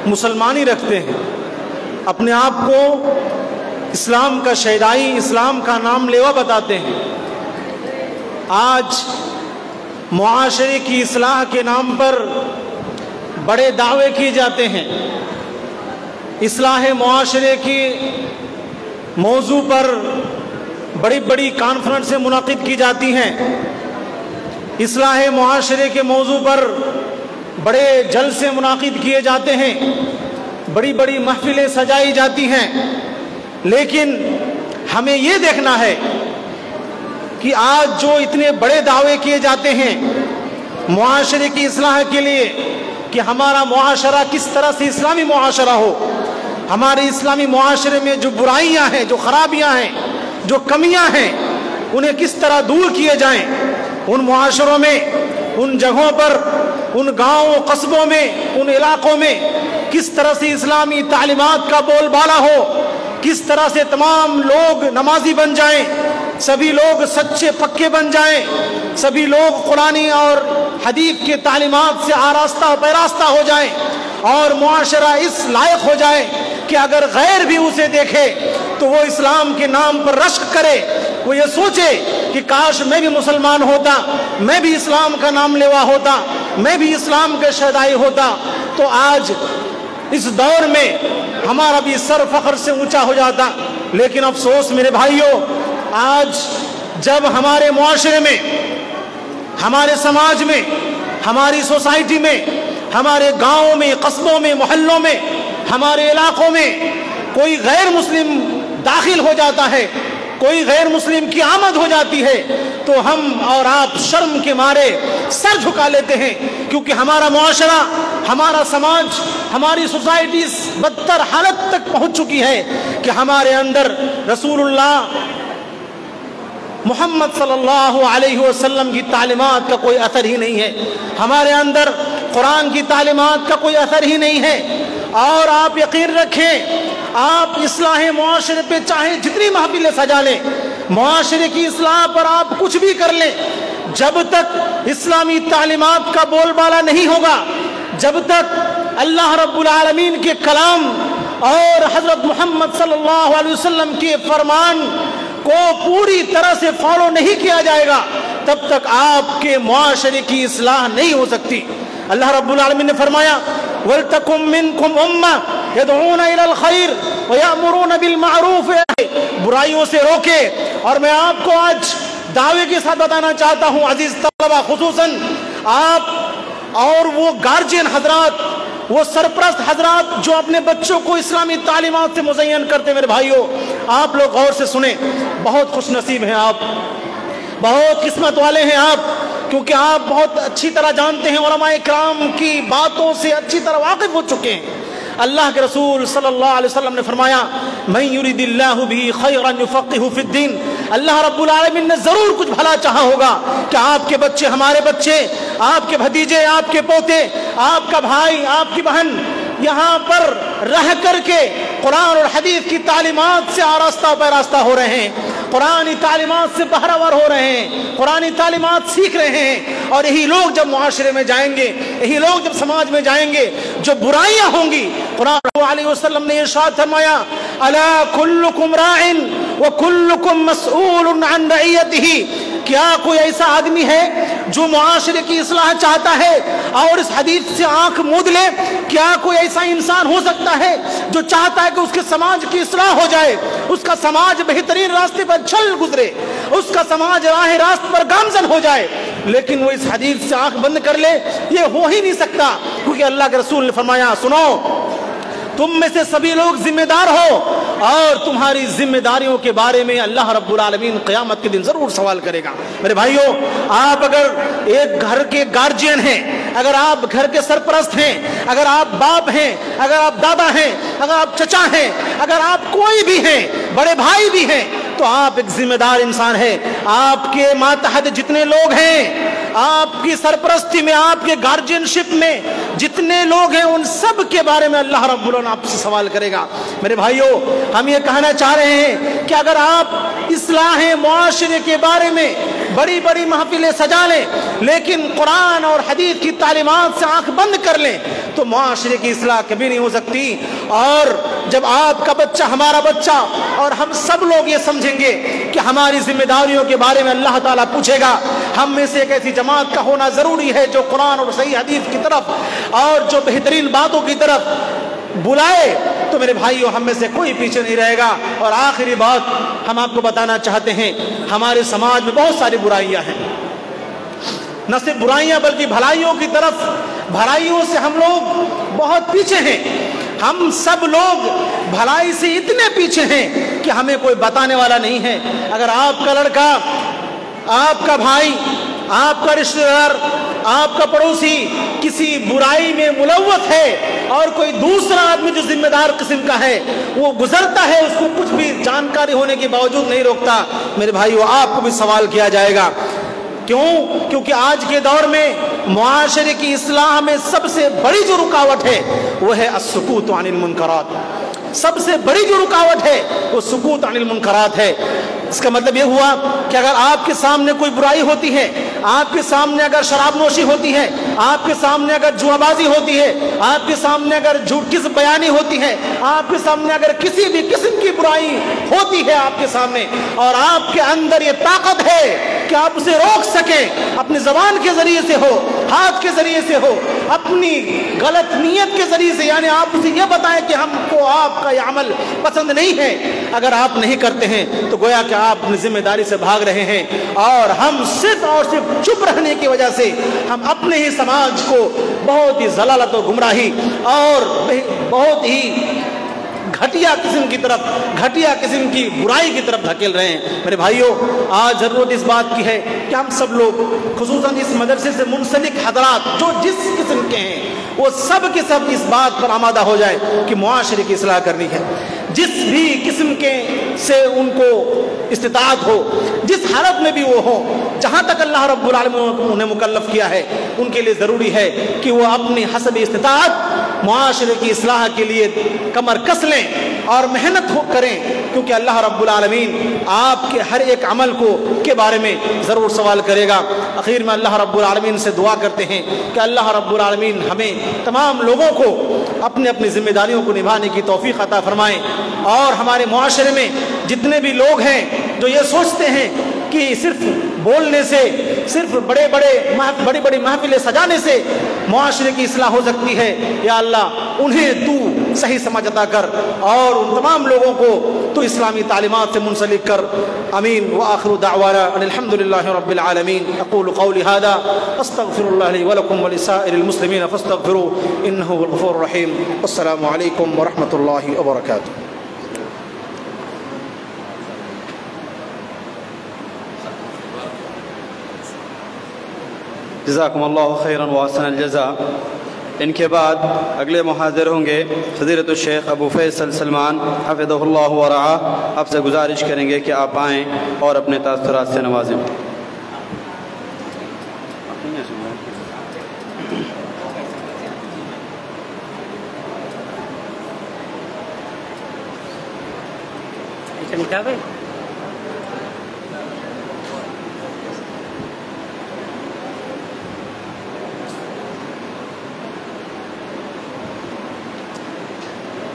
मुसलमानी रखते हैं, अपने आप को इस्लाम का शहदाई, इस्लाम का नाम लेवा बताते हैं। आज मुआशरे की इस्लाह के नाम पर बड़े दावे किए जाते हैं। इस्लाह मुआशरे की मौजू पर बड़ी बड़ी कॉन्फ्रेंसें मुनाकिद की जाती हैं। इस्लाह मुआशरे के मौजू पर बड़े जलसे मुनाकिद किए जाते हैं, बड़ी बड़ी महफिलें सजाई जाती हैं। लेकिन हमें ये देखना है कि आज जो इतने बड़े दावे किए जाते हैं मुआशरे की इस्लाह के लिए कि हमारा मुआशरा किस तरह से इस्लामी मुआशरा हो, हमारे इस्लामी मुआशरे में जो बुराइयां हैं, जो खराबियां हैं, जो कमियां हैं, उन्हें किस तरह दूर किए जाएं। उन मुआशरों में, उन जगहों पर, उन गाँवों कस्बों में, उन इलाकों में किस तरह से इस्लामी तालीमात का बोलबाला हो, किस तरह से तमाम लोग नमाजी बन जाएं, सभी लोग सच्चे पक्के बन जाएं, सभी लोग कुरानी और हदीस के तालीमात से आरास्ता पैरास्ता हो जाए और मुआशरा इस लायक हो जाए कि अगर गैर भी उसे देखे तो वो इस्लाम के नाम पर रश्क करे, वो ये सोचे कि काश मैं भी मुसलमान होता, मैं भी इस्लाम का नाम लेवा होता, मैं भी इस्लाम का शहदाई होता, तो आज इस दौर में हमारा भी सर फख्र से ऊंचा हो जाता। लेकिन अफसोस मेरे भाइयों, आज जब हमारे मुआशरे में, हमारे समाज में, हमारी सोसाइटी में, हमारे गांवों में, कस्बों में, मोहल्लों में, हमारे इलाकों में कोई गैर मुस्लिम दाखिल हो जाता है, कोई गैर मुस्लिम की आमद हो जाती है, तो हम और आप शर्म के मारे सर झुका लेते हैं, क्योंकि हमारा मुआशरा, हमारा समाज, हमारी सोसाइटी इस बदतर हालत तक पहुंच चुकी है कि हमारे अंदर रसूलुल्लाह मोहम्मद सल्लल्लाहु अलैहि वसल्लम की तालीमात का कोई असर ही नहीं है, हमारे अंदर कुरान की तालीमात का कोई असर ही नहीं है। और आप यकीन रखें, आप इस्लाह मुआशरे पे चाहे जितनी महफिलें सजा लें, मुआशरे की इस्लाह पर आप कुछ भी कर लें, जब तक इस्लामी तालीमात का बोलबाला नहीं होगा, जब तक अल्लाह रब्बुल आलमीन के कलाम और हजरत मोहम्मद सल्लल्लाहु अलैहि वसल्लम के फरमान को पूरी तरह से फॉलो नहीं किया जाएगा, तब तक आपके मुआशरे की इस्लाह नहीं हो सकती। अल्लाह रब्बुल आलमीन ने फरमाया, वलतकुम मिनकुम उम्मा यदऊना इलल खैर व यामुरूना बिल मारूफ, बुराइयों से रोके। और मैं आपको आज दावे के साथ बताना चाहता हूँ अजीज तलबा, खुसूसन आप और वो गार्जियन हजरात, वो सरपरस्त हजरात जो अपने बच्चों को इस्लामी तालीमात से मुज़य्यन करते, मेरे भाइयों आप लोग गौर से सुने, बहुत खुश नसीब हैं आप, बहुत किस्मत वाले हैं आप, क्योंकि आप बहुत अच्छी तरह जानते हैं, उलमा इकराम की बातों से अच्छी तरह वाकिफ हो चुके हैं। अल्लाह के रसूल सल्लल्लाहु अलैहि वसल्लम ने फरमाया, मन युरिदिल्लाहु बिही खैरन युफ़क़्क़िहु फ़िद्दीन, अल्लाह रब्बुल आलमीन ने जरूर कुछ भला चाहा होगा कि आपके बच्चे, हमारे बच्चे, आपके भतीजे, आपके पोते, आपका भाई, आपकी बहन यहाँ पर रह करके कुरान और हदीस की तालीमात से आरास्ता पैरास्ता हो रहे हैं, कुरानी तालीमात से बहरावर हो रहे हैं, कुरानी तालीमात सीख रहे हैं। और यही लोग जब मुआशरे में जाएंगे, यही लोग जब समाज में जाएंगे, जो बुराइयां होंगी, कुरान अलैहि वसल्लम ने इरशाद फरमाया, अला कुल्लुकुम राइन व कुल्लुकुम मसऊलुन अन रइयतिही, क्या कोई ऐसा आदमी है जो मुआशरे की इस्लाह चाहता है और इस हदीस से आंख मूंद ले? क्या कोई ऐसा इंसान हो सकता है जो चाहता है कि उसके समाज की इस्लाह हो जाए, उसका समाज बेहतरीन रास्ते पर चल गुजरे, उसका समाज राह रास्त पर गामजन हो जाए, लेकिन वो इस हदीस से आंख बंद कर ले? ये हो ही नहीं सकता, क्योंकि अल्लाह के रसूल ने फरमाया, सुनो, तुम में से सभी लोग जिम्मेदार हो और तुम्हारी जिम्मेदारियों के बारे में अल्लाह रब्बुल आलमीन क़यामत के दिन जरूर सवाल करेगा। मेरे भाइयों, आप अगर एक घर के गार्जियन हैं, अगर आप घर के सरपरस्त हैं, अगर आप बाप हैं, अगर आप दादा हैं, अगर आप चचा हैं, अगर आप कोई भी हैं, बड़े भाई भी हैं, तो आप एक जिम्मेदार इंसान हैं। आपके मातहत जितने लोग हैं, आपकी सरपरस्ती में, आपके गार्जियनशिप में जितने लोग हैं, उन सब के बारे में अल्लाह रब्बुल आलमीन आपसे सवाल करेगा। मेरे भाइयों, हम ये कहना चाह रहे हैं कि अगर आप इस्लाह मुआशरे के बारे में बड़ी बड़ी महफिलें सजा लें, लेकिन कुरान और हदीस की तालीमात से आंख बंद कर लें, तो मुआशरे की इस्लाह कभी नहीं हो सकती। और जब आपका बच्चा, हमारा बच्चा और हम सब लोग ये समझेंगे कि हमारी जिम्मेदारियों के बारे में अल्लाह ताला पूछेगा, हम में से एक ऐसी जमात का होना जरूरी है जो कुरान और सही हदीस की तरफ और जो बेहतरीन बातों की तरफ बुलाए, तो मेरे भाइयों हम में से कोई पीछे नहीं रहेगा। और आखिरी बात हम आपको बताना चाहते हैं, हमारे समाज में बहुत सारी बुराइयां हैं, न सिर्फ बुराइयां बल्कि भलाइयों की तरफ, भलाइयों से हम लोग बहुत पीछे हैं। हम सब लोग भलाई से इतने पीछे हैं कि हमें कोई बताने वाला नहीं है। अगर आपका लड़का, आपका भाई, आपका रिश्तेदार, आपका पड़ोसी किसी बुराई में मुलव्वस है और कोई दूसरा आदमी जो जिम्मेदार किस्म का है वो गुजरता है, उसको कुछ भी जानकारी होने के बावजूद नहीं रोकता, मेरे भाइयों आपको भी सवाल किया जाएगा। क्यों? क्योंकि आज के दौर में मुआशरे की इस्लाह में सबसे बड़ी जो रुकावट है वो है अस्सुकूत अनिल मुनकरात। सबसे बड़ी जो रुकावट है वो सुकूत अनिल मुनकरात है। इसका मतलब ये हुआ कि अगर आपके सामने कोई बुराई होती है, आपके सामने अगर शराब नोशी होती है, आपके सामने अगर जुआबाजी होती है, आपके सामने अगर झूठी बयानी होती है, आपके सामने अगर किसी भी किस्म की बुराई होती है आपके सामने, और आपके अंदर ये ताकत है कि आप उसे रोक सकें, अपनी जबान के जरिए से हो, हाथ के जरिए से हो, अपनी गलत नीयत के जरिए से, यानी आप उसे ये बताएं कि हमको आपका ये अमल पसंद नहीं है, अगर आप नहीं करते हैं तो गोया कि आप अपनी जिम्मेदारी से भाग रहे हैं। और हम सिर्फ और सिर्फ चुप रहने की वजह से हम अपने ही समाज को बहुत ही जलालत और गुमराही और बहुत ही घटिया किस्म की तरफ, घटिया किस्म की बुराई की तरफ धकेल रहे हैं। मेरे भाइयों, आज जरूरत इस बात की है कि हम सब लोग, खुसूसन इस मदरसे से मुंसलिक हजरात जो जिस किस्म के हैं, वो सब के सब इस बात पर आमादा हो जाए कि मुआशरे की इस्लाह करनी है। जिस भी किस्म के से उनको इस्तिताअत हो, जिस हालत में भी वो हो, जहाँ तक अल्लाह रब्बुल आलमीन उन्हें मुकल्लफ किया है, उनके लिए ज़रूरी है कि वो अपनी हसब इस्तिताअत मुआशरे की इस्लाह के लिए कमर कस लें और मेहनत करें, क्योंकि अल्लाह रब्बुल आलमीन आपके हर एक अमल के बारे में ज़रूर सवाल करेगा। आखिर में अल्लाह रब्बुल आलमीन से दुआ करते हैं कि अल्लाह रब्बुल आलमीन हमें तमाम लोगों को अपनी अपनी जिम्मेदारियों को निभाने की तौफीक अता फरमाएं, और हमारे मुआशरे में जितने भी लोग हैं जो ये सोचते हैं कि सिर्फ बोलने से, सिर्फ बड़ी बड़ी महफिलें सजाने से मुआशरे की इस्लाह हो सकती है, या अल्लाह उन्हें तू सही समझ अता कर और उन तमाम लोगों को तू इस्लामी तालीमात से मुंसलिक कर। अमीन व आखिरु दाअवाना अल्हम्दुलिल्लाहि रब्बिल आलमीन। अक़ूलु क़ौली हाज़ा अस्तग़फ़िरुल्लाह ली व लकुम व लिसाइरिल मुस्लिमीन फ़ास्तग़फ़िरू इन्नहु हुवल गफ़ूरुर रहीम। अस्सलामु अलैकुम व रहमतुल्लाहि व बरकातुहू। जज़ाकुमुल्लाहु खैरन व अहसनल जज़ा। इनके बाद अगले मुहाज़िर होंगे फ़ज़ीलतुल शेख अबू फैसल सलमान हफ़िज़हुल्लाह व रआह। आपसे गुजारिश करेंगे कि आप आएँ और अपने तासुरात से नवाजें।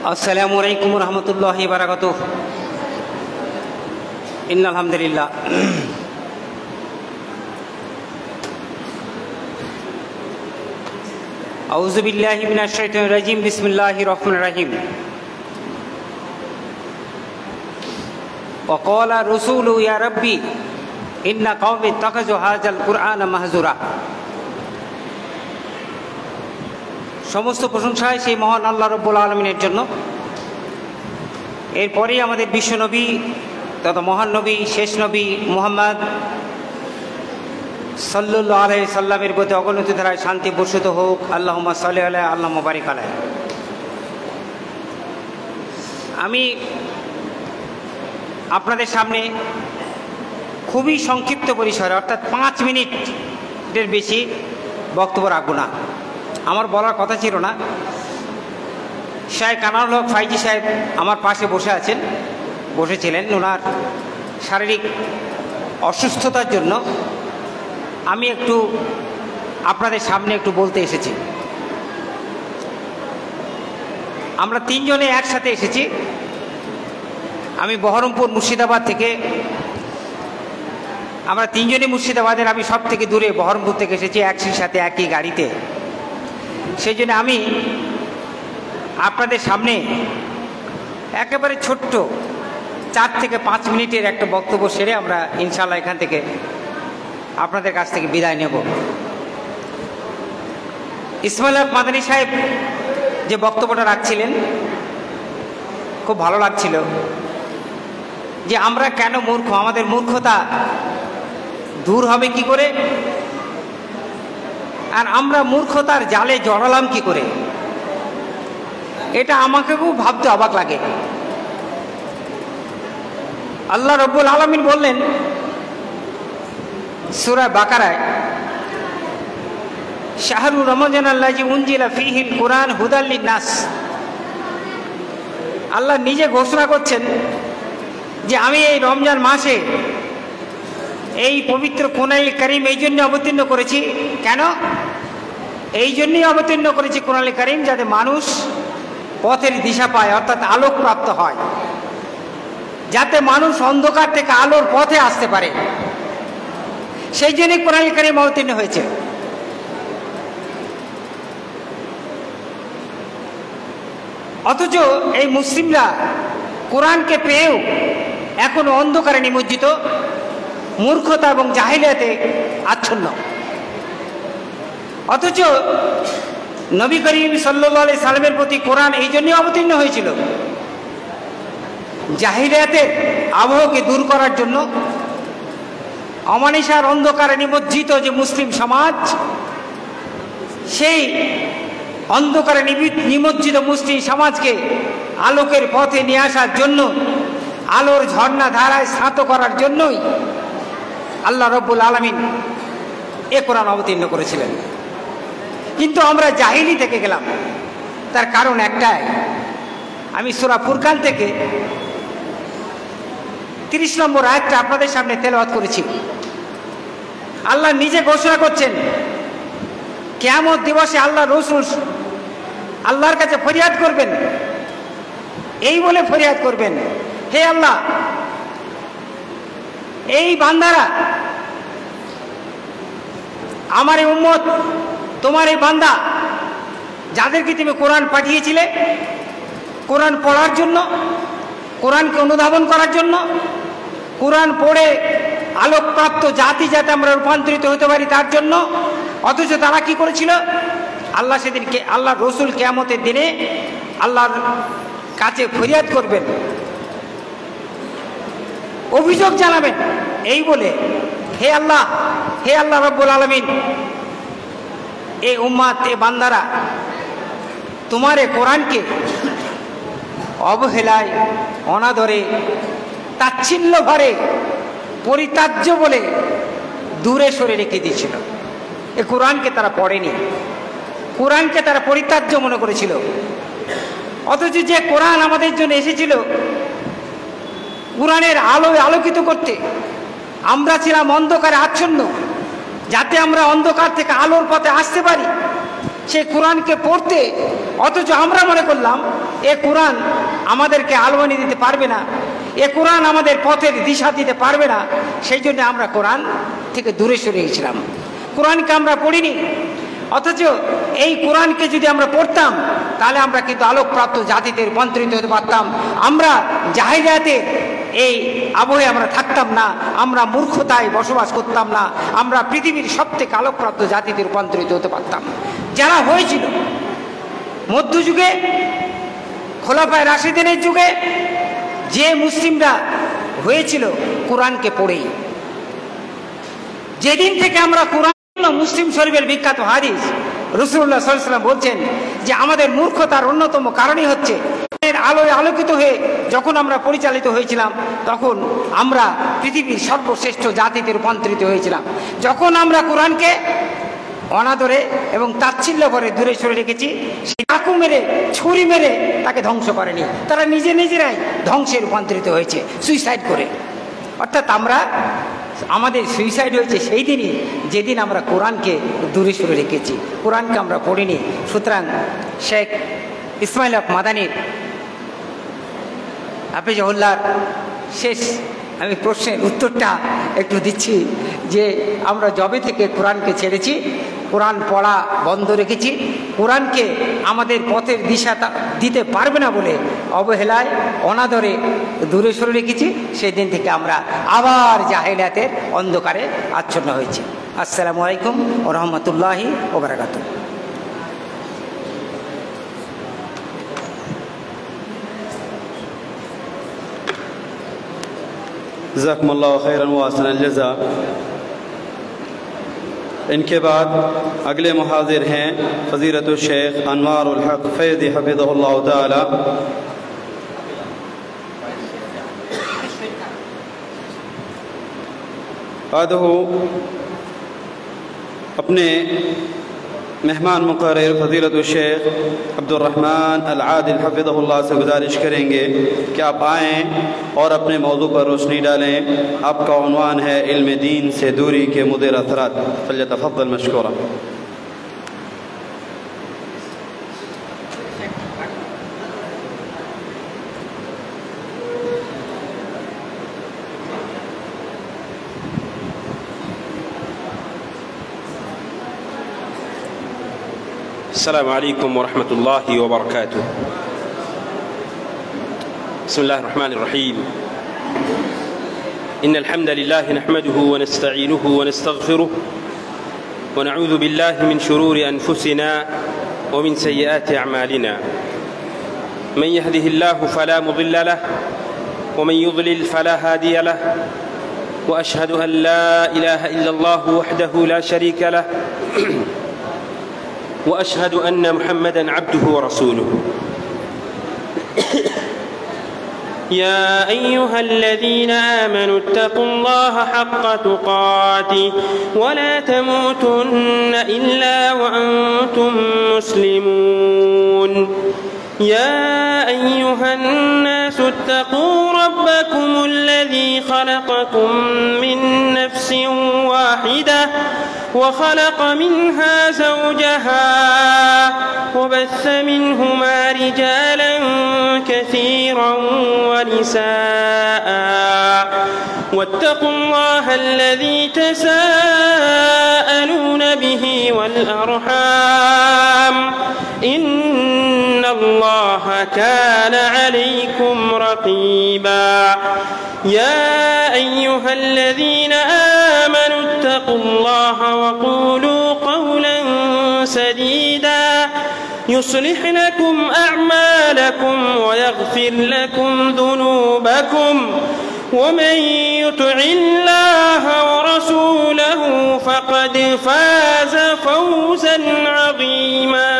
अस्सलामु अलैकुम रहमतुल्लाहि व बरकातुहू। इन्नल हम्दुलिल्लाह औज़ु बिल्लाहि मिनश शैतानिर रजीम बिस्मिल्लाहिर रहमानिर रहीम। वक़ाला रसूलु या रब्बी इन्ना कौमी इत्तख़ज़ू हाज़ल कुरआन महजूरा। সমস্ত প্রশংসায় সেই মহান আল্লাহ রব্বুল আলমিনের জন্য। এরপরেই আমাদের বিশ্বনবী তথা মহান নবী, শেষ নবী মুহাম্মদ সাল্লাল্লাহু আলাইহি সাল্লামের প্রতি অগণিত ধারায় শান্তি বর্ষিত হোক। আল্লাহুম্মা সাল্লি আলাইহি আল্লাহুম্মা বারিক আলাইহি। আমি আপনাদের সামনে খুবই সংক্ষিপ্ত পরিসরে, অর্থাৎ 5 মিনিটের বেশি বক্তব্য রাখব না। আমার বলার কথা ছিল না। শায়েখ আনোয়ারুল হক ফাইজি সাহেব আমার পাশে বসেছিলেন। ওনার শারীরিক অসুস্থতার জন্য আমি একটু আপনাদের সামনে একটু বলতে এসেছি। আমরা 3 জনে একসাথে এসেছি। আমি বহরমপুর মুর্শিদাবাদ থেকে, আমরা 3 জনই মুর্শিদাবাদের। আমি সব থেকে দূরে বহরমপুর থেকে এসেছি, একই সাথে একই গাড়িতে। সেই জন্য আমি আপনাদের সামনে একেবারে ছোট্ট 4 থেকে 5 মিনিটের একটা বক্তব্য সেরে আমরা ইনশাআল্লাহ এখান থেকে আপনাদের কাছ থেকে বিদায় নেব। ইসমাইল হক মাদানী সাহেব যে বক্তব্যটা রাখছিলেন খুব ভালো লাগছিল, যে আমরা কেন মূর্খ, আমাদের মূর্খতা দূর হবে কি করে, আর আমরা মূর্খতার জালে জড়ালাম কি করে। এটা আমাকে খুব ভাবতে অবাক লাগে। আল্লাহ রব্বুল আলামিন বললেন সূরা বাকারায়, শাহরু রমজান আল্লাযী উনজিলা ফীহিল কুরআন হুদাল লিন্নাস। আল্লাহ নিজে ঘোষণা করছেন যে আমি এই রমজান মাসে এই পবিত্র কোরআনুল কারীম এই জন্য অবতীর্ণ করেছি। কেন? এই জন্যই অবতীর্ণ করেছি কোরআনুল কারীম, যাতে মানুষ পথের দিশা পায়, অর্থাৎ আলোক প্রাপ্ত হয়, যাতে মানুষ অন্ধকার থেকে আলোর পথে আসতে পারে। সেই জন্যই কোরআনুল কারীম অবতীর্ণ হয়েছে। অথচ এই মুসলিমরা কোরআনকে পেয়েও এখনো অন্ধকারে নিমজ্জিত, মূর্খতা এবং জাহিলিয়াতে আচ্ছন্ন। অথচ নবী করিম সাল্লাল্লাহু আলাইহি সাল্লামের প্রতি কোরআন এই জন্যই অবতীর্ণ হয়েছিল, জাহিলিয়াতের আবহকে দূর করার জন্য। অমানিসার অন্ধকারে নিমজ্জিত যে মুসলিম সমাজ, সেই অন্ধকারে নিমজ্জিত মুসলিম সমাজকে আলোকের পথে নিয়ে আসার জন্য, আলোর ঝর্ণা ধারায় স্নাত করার জন্যই আল্লাহ রব্বুল আলামিন এ কোরআন অবতীর্ণ করেছিলেন। কিন্তু আমরা জাহিলি থেকে গেলাম। তার কারণ একটাই, আমি সূরা ফুরকান থেকে 30 নম্বর আয়াতটা আপনাদের সামনে তেলাওয়াত করেছি। আল্লাহ নিজে ঘোষণা করছেন, কিয়ামত দিবসে আল্লাহ রাসূল আল্লাহর কাছে ফরিয়াদ করবেন, এই বলে ফরিয়াদ করবেন, হে আল্লাহ, এই বান্দারা, আমার এই উম্মত, তোমার এই বান্দা, যাদেরকে তুমি কোরআন পাঠিয়েছিলে কোরআন পড়ার জন্য, কোরআনকে অনুধাবন করার জন্য, কোরআন পড়ে আলোকপ্রাপ্ত জাতি যাতে আমরা রূপান্তরিত হতে পারি তার জন্য, অথচ তারা কি করেছিল? আল্লাহ সেদিনকে, আল্লাহ রসুল কিয়ামতের দিনে আল্লাহর কাছে ফরিয়াদ করবেন, অভিযোগ জানাবেন, এই বলে, হে আল্লাহ, হে আল্লাহ রব্বুল আলামিন, এই উম্মাত, এ বান্দারা তোমার এ কোরআনকে অবহেলায়, অনাদরে, তাচ্ছিল্য ভরে, পরিত্যাজ্য বলে দূরে সরে রেখে দিয়েছিল। এ কোরআনকে তারা পড়েনি, কোরআনকে তারা পরিত্যাজ্য মনে করেছিল। অথচ যে কোরআন আমাদের জন্য এসেছিল কোরআনের আলোয় আলোকিত করতে, আমরা ছিলাম অন্ধকারে আচ্ছন্ন, যাতে আমরা অন্ধকার থেকে আলোর পথে আসতে পারি, সে কোরআনকে পড়তে। অথচ আমরা মনে করলাম এ কোরআন আমাদেরকে আলো এনে দিতে পারবে না, এ কোরআন আমাদের পথের দিশা দিতে পারবে না। সেই জন্য আমরা কোরআন থেকে দূরে সরে গেছিলাম, কোরআনকে আমরা পড়িনি। অথচ এই কোরআনকে যদি আমরা পড়তাম তাহলে আমরা কিন্তু আলোকপ্রাপ্ত জাতিতে রূপান্তরিত হতে পারতাম। আমরা জাহিলিয়াতের এই আবহে আমরা থাকতাম না, আমরা মূর্খতায় বসবাস করতাম না, আমরা পৃথিবীর সবথেকে আলোকপ্রাপ্ত জাতিতে রূপান্তরিত হতে পারতাম, যারা হয়েছিল মধ্যযুগে, খোলাফায়ে রাশিদিনের যুগে। যে মুসলিমরা হয়েছিল কোরআনকে পড়েই। যেদিন থেকে আমরা কোরআন, মুসলিম শরীফের বিখ্যাত হাদিস, রাসূলুল্লাহ সাল্লাল্লাহু আলাইহি ওয়াসাল্লাম বলছেন যে আমাদের মূর্খতার অন্যতম কারণই হচ্ছে আলোয় আলোকিত হয়ে যখন আমরা পরিচালিত হয়েছিলাম, তখন আমরা পৃথিবীর সর্বশ্রেষ্ঠ জাতিতে রূপান্তরিত হয়েছিলাম। যখন আমরা কোরআনকে অনাদরে এবং তাচ্ছিল্য করে দূরে সরে রেখেছি, চাকু মেরে, ছুরি মেরে তাকে ধ্বংস করেনি, তারা নিজেরাই ধ্বংসে রূপান্তরিত হয়েছে সুইসাইড করে। অর্থাৎ আমাদের সুইসাইড হয়েছে সেই দিনই যেদিন আমরা কোরআনকে দূরে সরে রেখেছি, কোরআনকে আমরা পড়িনি। সুতরাং শেখ ইসমাইল হক মাদানির হাফিজাহুল্লাহর শেষ আমি প্রশ্নের উত্তরটা একটু দিচ্ছি, যে আমরা যবে থেকে কোরআনকে ছেড়েছি, কোরআন পড়া বন্ধ রেখেছি, কোরআনকে আমাদের পথের দিশা দিতে পারবে না বলে অবহেলায়, অনাদরে দূরে সরে রেখেছি, সেই দিন থেকে আমরা আবার জাহিলিয়াতের অন্ধকারে আচ্ছন্ন হয়েছি। আসসালামু আলাইকুম ওয়া রাহমাতুল্লাহি ওয়া বারাকাতুহু। जज़ाकुमुल्लाह खैरन व अहसनल जज़ा। इनके बाद अगले मुहाज़िर हैं फ़ज़ीलतुल शेख अनवारुल हक़ फ़ैज़ी हफ़िज़हुल्लाह ताला। आदहु अपने मेहमान मुकर्रर फ़ज़ीलत शेख अब्दुर्रहमान अल आदिल हफ़िज़हुल्लाह से गुजारिश करेंगे कि आप आएँ और अपने मौजू पर रोशनी डालें। आपका उन्वान है इल्म दीन से दूरी के मुदीर असरात। फ़ल्यतफ़द्दल मशकूरा। السلام عليكم ورحمة الله وبركاته. بسم الله الرحمن الرحيم. إن الحمد لله نحمده ونستعينه ونستغفره ونعوذ بالله من شرور أنفسنا ومن سيئات أعمالنا. من يهده الله فلا مضل له ومن يضلل فلا هادي له، وأشهد أن لا إله إلا الله وحده لا شريك له، وأشهد أن محمدًا عبده ورسوله. يا أيها الذين آمنوا اتقوا الله حق تقاته ولا تموتن إلا وأنتم مسلمون. يا أيها الناس اتقوا ربكم الذي خلقكم من نفس واحدة وخلق منها زوجها وبث منهما رجالا كثيرا ونساء، واتقوا الله الذي تساءلون به والأرحام، إن الله كان عليكم رقيبا. يا أيها الذين آمنوا اتقوا الله وقولوا قولا سديدا يصلح لكم أعمالكم ويغفر لكم ذنوبكم، ومن يطع الله ورسوله فقد فاز فوزا عظيما.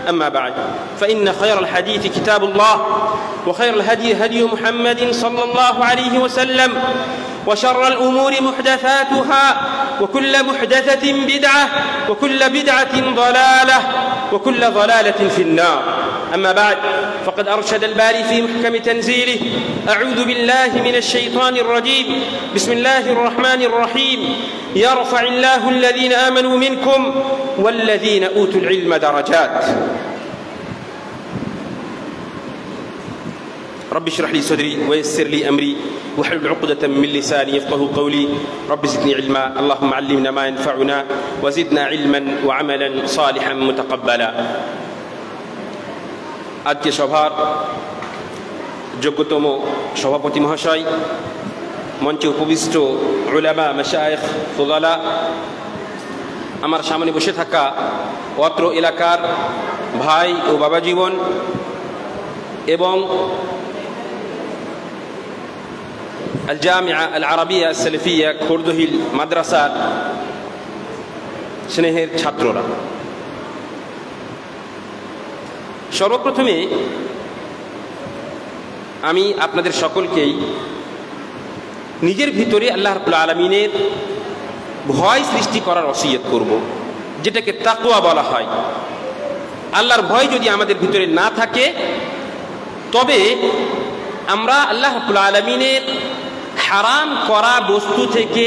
أما بعد، فإن خير الحديث كتاب الله، وخير الهدي هدي محمد صلى الله عليه وسلم، وشر الأمور محدثاتها، وكل محدثة بدعة، وكل بدعة ضلالة، وكل ضلالة في النار. أما بعد، فقد أرشد الباري في محكم تنزيله: أعوذ بالله من الشيطان الرجيم، بسم الله الرحمن الرحيم، يرفع الله الذين آمنوا منكم والذين أوتوا العلم درجات. رب اشرح لي صدري ويسر لي أمري واحلل عقدة من لساني يفقهوا قولي. رب زدني علما، اللهم علمنا ما ينفعنا وزدنا علما وعملا صالحا متقبلا. আজকে সভার যোগ্যতম সভাপতি মহাশয়, মঞ্চে উপবিষ্ট উলামা, মাশায়েখ, ফুদালা, আমার সামনে বসে থাকা অত্র এলাকার ভাই ও বাবা জীবন এবং আল জামিয়া আল আরাবিয়া সালেফিয়া খোর্দহিল মাদ্রাসার স্নেহের ছাত্ররা, সর্বপ্রথমে আমি আপনাদের সকলকেই নিজের ভিতরে আল্লাহ রাব্বুল আলামিনের ভয় সৃষ্টি করার ওসিয়ত করব, যেটাকে তাকওয়া বলা হয়। আল্লাহর ভয় যদি আমাদের ভিতরে না থাকে, তবে আমরা আল্লাহ রাব্বুল আলামিনের হারাম করা বস্তু থেকে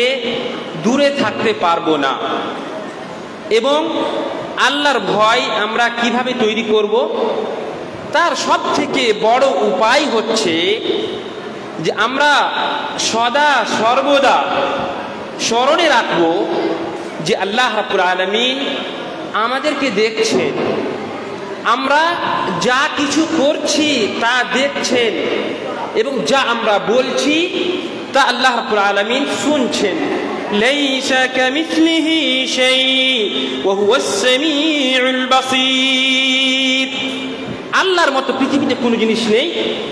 দূরে থাকতে পারবো না। এবং আল্লাহর ভয় আমরা কিভাবে তৈরি করব, তার সব থেকে বড় উপায় হচ্ছে যে আমরা সদা সর্বদা স্মরণে রাখব যে আল্লাহ রাব্বুল আলামিন আমাদেরকে দেখছেন, আমরা যা কিছু করছি তা দেখছেন, এবং যা আমরা বলছি তা আল্লাহ রাব্বুল আলামিন শুনছেন। লাইসা কামিসলিহি শাই ওয়া হুয়াস সামিউল বাসীর। আল্লাহর মতো পৃথিবীতে কোনো জিনিস নেই,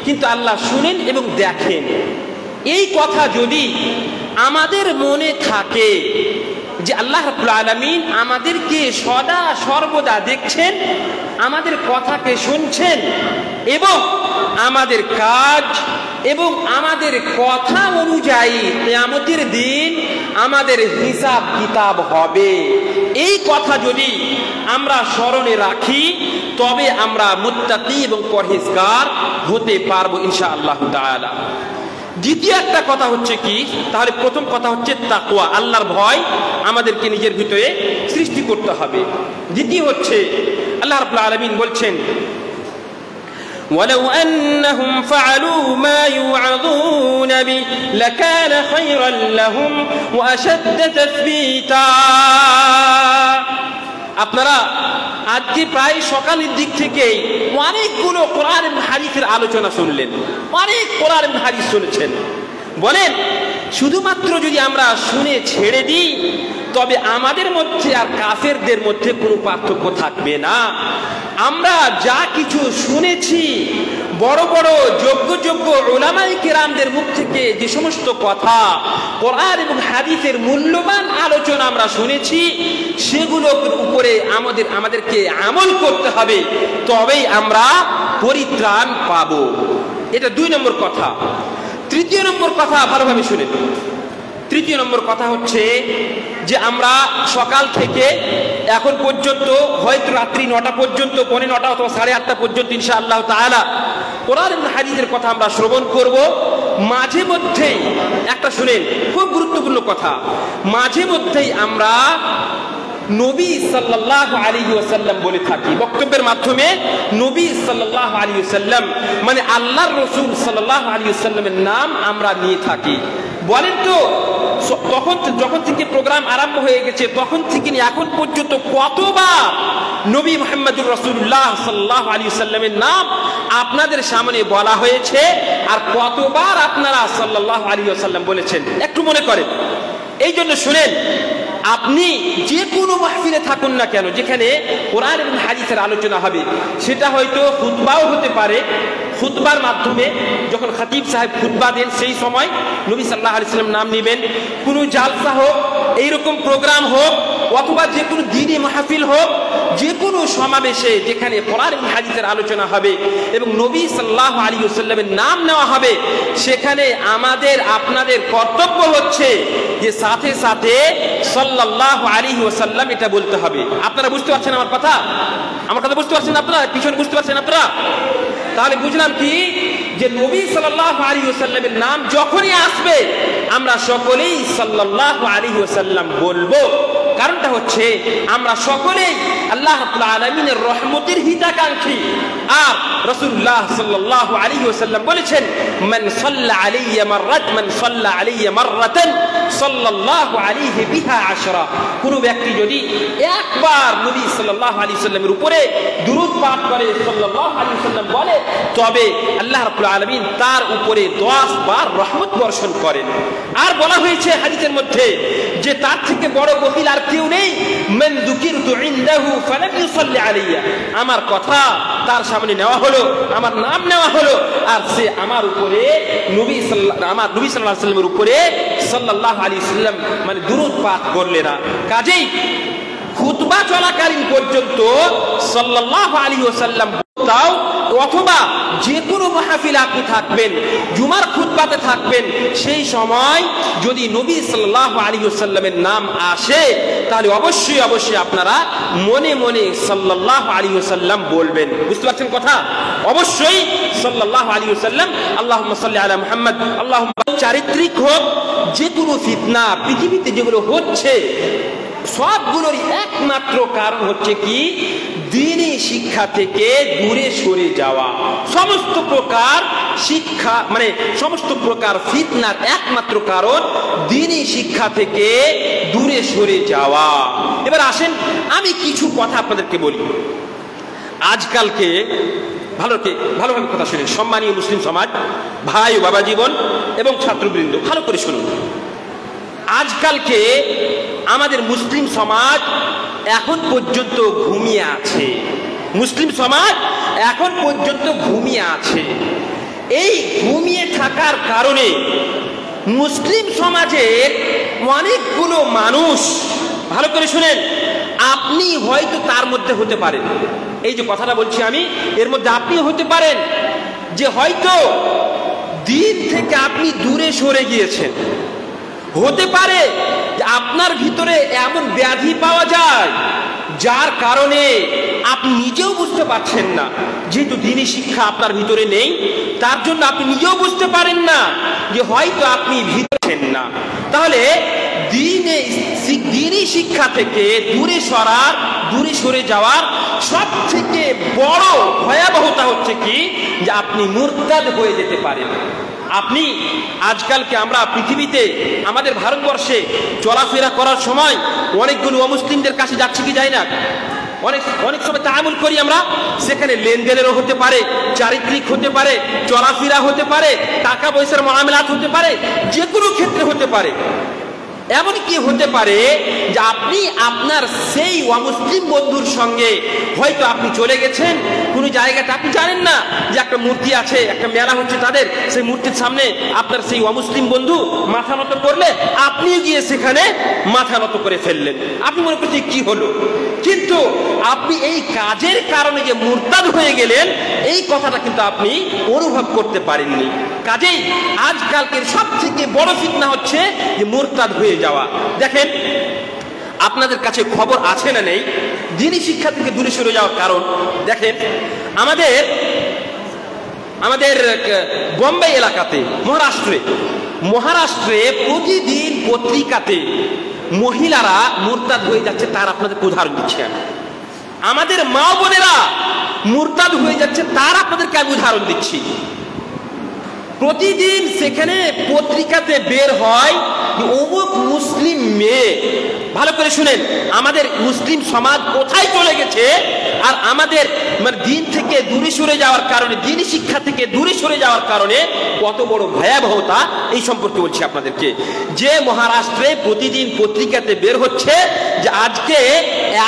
কিন্তু আল্লাহ শুনেন এবং দেখেন। এই কথা যদি আমাদের মনে থাকে, যে আল্লাহ রাব্বুল আলামিন আমাদেরকে সদা সর্বদা দেখছেন, আমাদের কথাকে শুনছেন এবং আমাদের কাজ এবং আমাদের কথা অনুযায়ী কিয়ামতের দিন আমাদের হিসাব কিতাব হবে। এই কথা যদি আমরা স্মরণে রাখি তবে আমরা মুত্তাকি এবং পরহেজগার হতে পারবো ইনশাআল্লাহ তাআলা। দ্বিতীয় একটা কথা হচ্ছে কি, তাহলে প্রথম কথা হচ্ছে তাকওয়া, আল্লাহর ভয় আমাদেরকে নিজের ভিতরে সৃষ্টি করতে হবে। দ্বিতীয় হচ্ছে আল্লাহ রাব্বুল আলামিন বলছেন ولو أنهم فعلوا ما يوعظون به لكان خيرا لهم وأشد تثبيتا। আপনারা আজকে প্রায় সকালের দিক থেকেই অনেকগুলো কোরআন এবং হাদিসের আলোচনা শুনলেন, অনেক কোরআন এবং হাদিস শুনেছেন। বলেন শুধুমাত্র যদি আমরা শুনে ছেড়ে দিই তবে আমাদের মধ্যে আর কাফেরদের মধ্যে কোনো পার্থক্য থাকবে না। আমরা যা কিছু শুনেছি, বড় বড় যোগ্য যোগ্য উলামায়ে কেরামদের মুখ থেকে যে সমস্ত কথা কোরআন এবং হাদিসের মূল্যবান আলোচনা আমরা শুনেছি, সেগুলোর উপরে আমাদেরকে আমল করতে হবে, তবেই আমরা পরিত্রাণ পাব। এটা 2 নম্বর কথা। তৃতীয় নম্বর কথা ভালোভাবে শুনেন। তৃতীয় নম্বর কথা হচ্ছে যে আমরা সকাল থেকে এখন পর্যন্ত, হয়তো রাত্রি 9টা পর্যন্ত, 9:45 অথবা 8:30 পর্যন্ত ইনশাআল্লাহ তাআলা কোরআন এবং হাদিসের কথা আমরা শ্রবণ করব। মাঝে মধ্যেই একটা শুনেন, খুব গুরুত্বপূর্ণ কথা, মাঝে মধ্যেই আমরা নবী সাল্লাল্লাহু আলাইহি ওয়াসাল্লাম বলে থাকি, বক্তব্যের মাধ্যমে নবী সাল্লাল্লাহু আলাইহি ওয়াসাল্লাম মানে আল্লাহর রাসূল সাল্লাল্লাহু আলাইহি ওয়াসাল্লামের নাম আমরা নিয়ে থাকি। বলেন তো যখন থেকে প্রোগ্রাম আরম্ভ হয়ে গেছে তখন থেকে এখন পর্যন্ত কতবার নবী মুহাম্মদুর রাসূলুল্লাহ সাল্লাল্লাহু আলাইহি ওয়াসাল্লামের নাম আপনাদের সামনে বলা হয়েছে, আর কতবার আপনারা সাল্লাল্লাহু আলাইহি ওয়াসাল্লাম বলেছেন একটু মনে করেন। এই জন্য শুনেন, আপনি যে কোনো মাহফিলে থাকুন না কেন যেখানে কোরআন এবং হাদিসের আলোচনা হবে, সেটা হয়তো খুতবাও হতে পারে, খুতবার মাধ্যমে যখন খতিব সাহেব খুতবা দেন সেই সময় নবী সাল্লাল্লাহু আলাইহি ওয়াসাল্লাম নাম নেবেন, কোনো জালসা হোক, এইরকম প্রোগ্রাম হোক, অথবা যে কোনো দ্বীনি মাহফিল হোক, যে কোনো সমাবেশে যেখানে কোরআন এবং হাদিসের আলোচনা হবে এবং নবী সাল্লাল্লাহু আলাইহি ওয়াসাল্লামের নাম নেওয়া হবে, সেখানে আমাদের আপনাদের কর্তব্য হচ্ছে যে সাথে সাথে সাল্লাল্লাহু আলাইহি ওয়াসাল্লাম এটা বলতে হবে। আপনারা বুঝতে পারছেন আমার কথা? আমার কথা বুঝতে পারছেন আপনারা? পিছনে বুঝতে পারছেন আপনারা? তাহলে বুঝলাম কি যে নবী সাল্লাল্লাহু আলাইহি ওয়াসাল্লামের নাম যখনই আসবে আমরা সকলেই সাল্লাল্লাহু আলাইহি ওয়াসাল্লাম বলবো। কারণটা হচ্ছে আমরা সকলেই আল্লাহ রাব্বুল আলামিনের রহমতের হিতাকাঙ্ক্ষী। আর রাসূলুল্লাহ সাল্লাল্লাহু আলাইহি ওয়াসাল্লাম বলেছেন, মান সাল্লা আলাইয়া মাররাতান সাল্লাল্লাহু আলাইহি বিহা 10। কোন ব্যক্তি যদি একবার নবী সাল্লাল্লাহু আলাইহি ওয়াসাল্লামের উপরে দুরূদ পাঠ করে, সাল্লাল্লাহু আলাইহি ওয়াসাল্লাম বলে, তবে আল্লাহ রাব্বুল আলামিন তার উপরে 10 বার রহমত বর্ষণ করেন। আর বলা হয়েছে হাদিসের মধ্যে যে তার থেকে বড় বকিল আর কেউ নেই, মান যুকিরতু ইনদাহু ফালাম ইউসাল্লি আলাইয়া। আমার কথা তার সামনে নেওয়া হলো, আমার নাম নেওয়া হলো, আর সে আমার উপরে নবী সাল্লাল্লাহু আলাইহি ওয়াসাল্লামের উপরে সাল্লাল্লাহু আলাইহি ওয়াসাল্লাম মানে দুরূদ পাঠ করলে না। কাজেই খুতবা চলাকালীন পর্যন্ত সাল্লাল্লাহু আলাইহি ওয়াসাল্লাম তাও, অথবা যে কোনো মাহফিলে আপনি থাকবেন, জুমার খুতবাতে থাকবেন, সেই সময় যদি নবী সাল্লাল্লাহু আলাইহি ওয়াসাল্লামের নাম আসে তাহলে অবশ্যই অবশ্যই আপনারা মনে মনে সাল্লাল্লাহু আলাইহি ওয়াসাল্লাম বলবেন। বুঝতে পারছেন কথা? অবশ্যই সাল্লাল্লাহু আলাইহি ওয়াসাল্লাম, আল্লাহুম্মা সাল্লি আলা মুহাম্মদ, আল্লাহুম্মা। চারিত্রিক হোক, যে কোনো ফিতনা পৃথিবীতে যেগুলো হচ্ছে সবগুলোর একমাত্র কারণ হচ্ছে কি, দ্বীনি শিক্ষা থেকে দূরে সরে যাওয়া। সমস্ত প্রকার শিক্ষা মানে সমস্ত প্রকার ফিতনার একমাত্র কারণ দ্বীনি শিক্ষা থেকে দূরে সরে যাওয়া। এবার আসেন আমি কিছু কথা আপনাদেরকে বলি। আজকালকে ভালোভাবে কথা শুনুন, সম্মানীয় মুসলিম সমাজ, ভাই ও বাবা জীবন এবং ছাত্রবৃন্দ, ভালো করে শুনুন। আজকালকে আমাদের মুসলিম সমাজ এখন পর্যন্ত ঘুমিয়ে আছে। মুসলিম সমাজ এখন পর্যন্ত ঘুমিয়ে আছে। এই ঘুমিয়ে থাকার কারণে মুসলিম সমাজের অনেকগুলো মানুষ ভালো করে শুনেন, আপনি হয়তো তার মধ্যে হতে পারেন, এই যে কথাটা বলছি আমি, এর মধ্যে আপনি হতে পারেন যে হয়তো দিন থেকে আপনি দূরে সরে গিয়েছেন। হতে পারে যে আপনার ভিতরে এমন ব্যাধি পাওয়া যায় যার কারণে আপনি নিজেও বুঝতে পারছেন না, যেহেতু দ্বীনি শিক্ষা আপনার ভিতরে নেই, তার জন্য আপনি নিজেও বুঝতে পারেন না যে হয়তো আপনি ভিতরে না। তাহলে দ্বীনি শিক্ষা থেকে দূরে সরে যাওয়ার সব থেকে বড় ভয়াবহতা হচ্ছে কি, যে আপনি মুরতাদ হয়ে যেতে পারেন। আপনি আজকালকে আমরা পৃথিবীতে আমাদের ভারতবর্ষে চলাফেরা করার সময় অনেকগুলো অমুসলিমদের কাছে যাচ্ছি কি যাই না, অনেক সময় তাআমুল করি আমরা, সেখানে লেনদেনেরও হতে পারে, চারিত্রিক হতে পারে, চলাফেরা হতে পারে, টাকা পয়সার মামলাত হতে পারে, যে কোনো ক্ষেত্রে হতে পারে। এমন কি হতে পারে যে আপনি আপনার সেই অমুসলিম বন্ধুর সঙ্গে হয়তো আপনি চলে গেছেন কোনো জায়গাতে, আপনি জানেন না যে একটা মূর্তি আছে, একটা মেলা হচ্ছে তাদের, সেই মূর্তির সামনে আপনার সেই অমুসলিম বন্ধু মাথা নত করলে আপনিও গিয়ে সেখানে মাথা নত করে ফেললেন। আপনি মনে করছেন কি হলো, কিন্তু আপনি এই কাজের কারণে যে মুরতাদ হয়ে গেলেন, এই কথাটা কিন্তু আপনি অনুভব করতে পারেননি। কাজেই আজকালকের সব থেকে বড় ফিতনা হচ্ছে যে মুরতাদ হয়ে যাওয়া। দেখেন, আপনাদের কাছে খবর আছে না নেই দ্বীনি শিক্ষা থেকে দূরে সরে যাওয়ার কারণ? দেখেন, আমাদের বোম্বে এলাকাতে, মহারাষ্ট্রে প্রতিদিন পত্রিকাতে মহিলারা মুরতাদ হয়ে যাচ্ছে, তার আপনাদের উদাহরণ দিচ্ছি আমি। আমাদের মা বোনেরা মুরতাদ হয়ে যাচ্ছে, তার আপনাদেরকে আমি উদাহরণ দিচ্ছি। প্রতিদিন সেখানে পত্রিকাতে বের হয় অমুক মুসলিম মেয়ে। ভালো করে শুনেন, আমাদের মুসলিম সমাজ কোথায় চলে গেছে, আর আমাদের দিন থেকে দূরে সরে যাওয়ার কারণে, দ্বীনি শিক্ষা থেকে দূরে সরে যাওয়ার কারণে কত বড় ভয়াবহতা, এই সম্পর্কে বলছি আপনাদেরকে। যে মহারাষ্ট্রে প্রতিদিন পত্রিকাতে বের হচ্ছে যে আজকে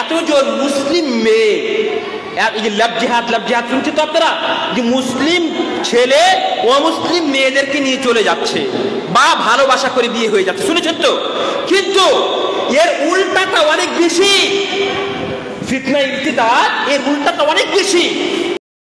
এতজন মুসলিম মেয়ে, এই যে লাভ জিহাদ শুনছে তো আপনারা, যে মুসলিম ছেলে অমুসলিম মেয়েদেরকে নিয়ে চলে যাচ্ছে বা ভালোবাসা করে বিয়ে হয়ে যাচ্ছে, শুনেছেন তো? কিন্তু এর উল্টাটা অনেক বেশি, ফিতনা ইরতিদাদ এর উল্টাটা অনেক বেশি।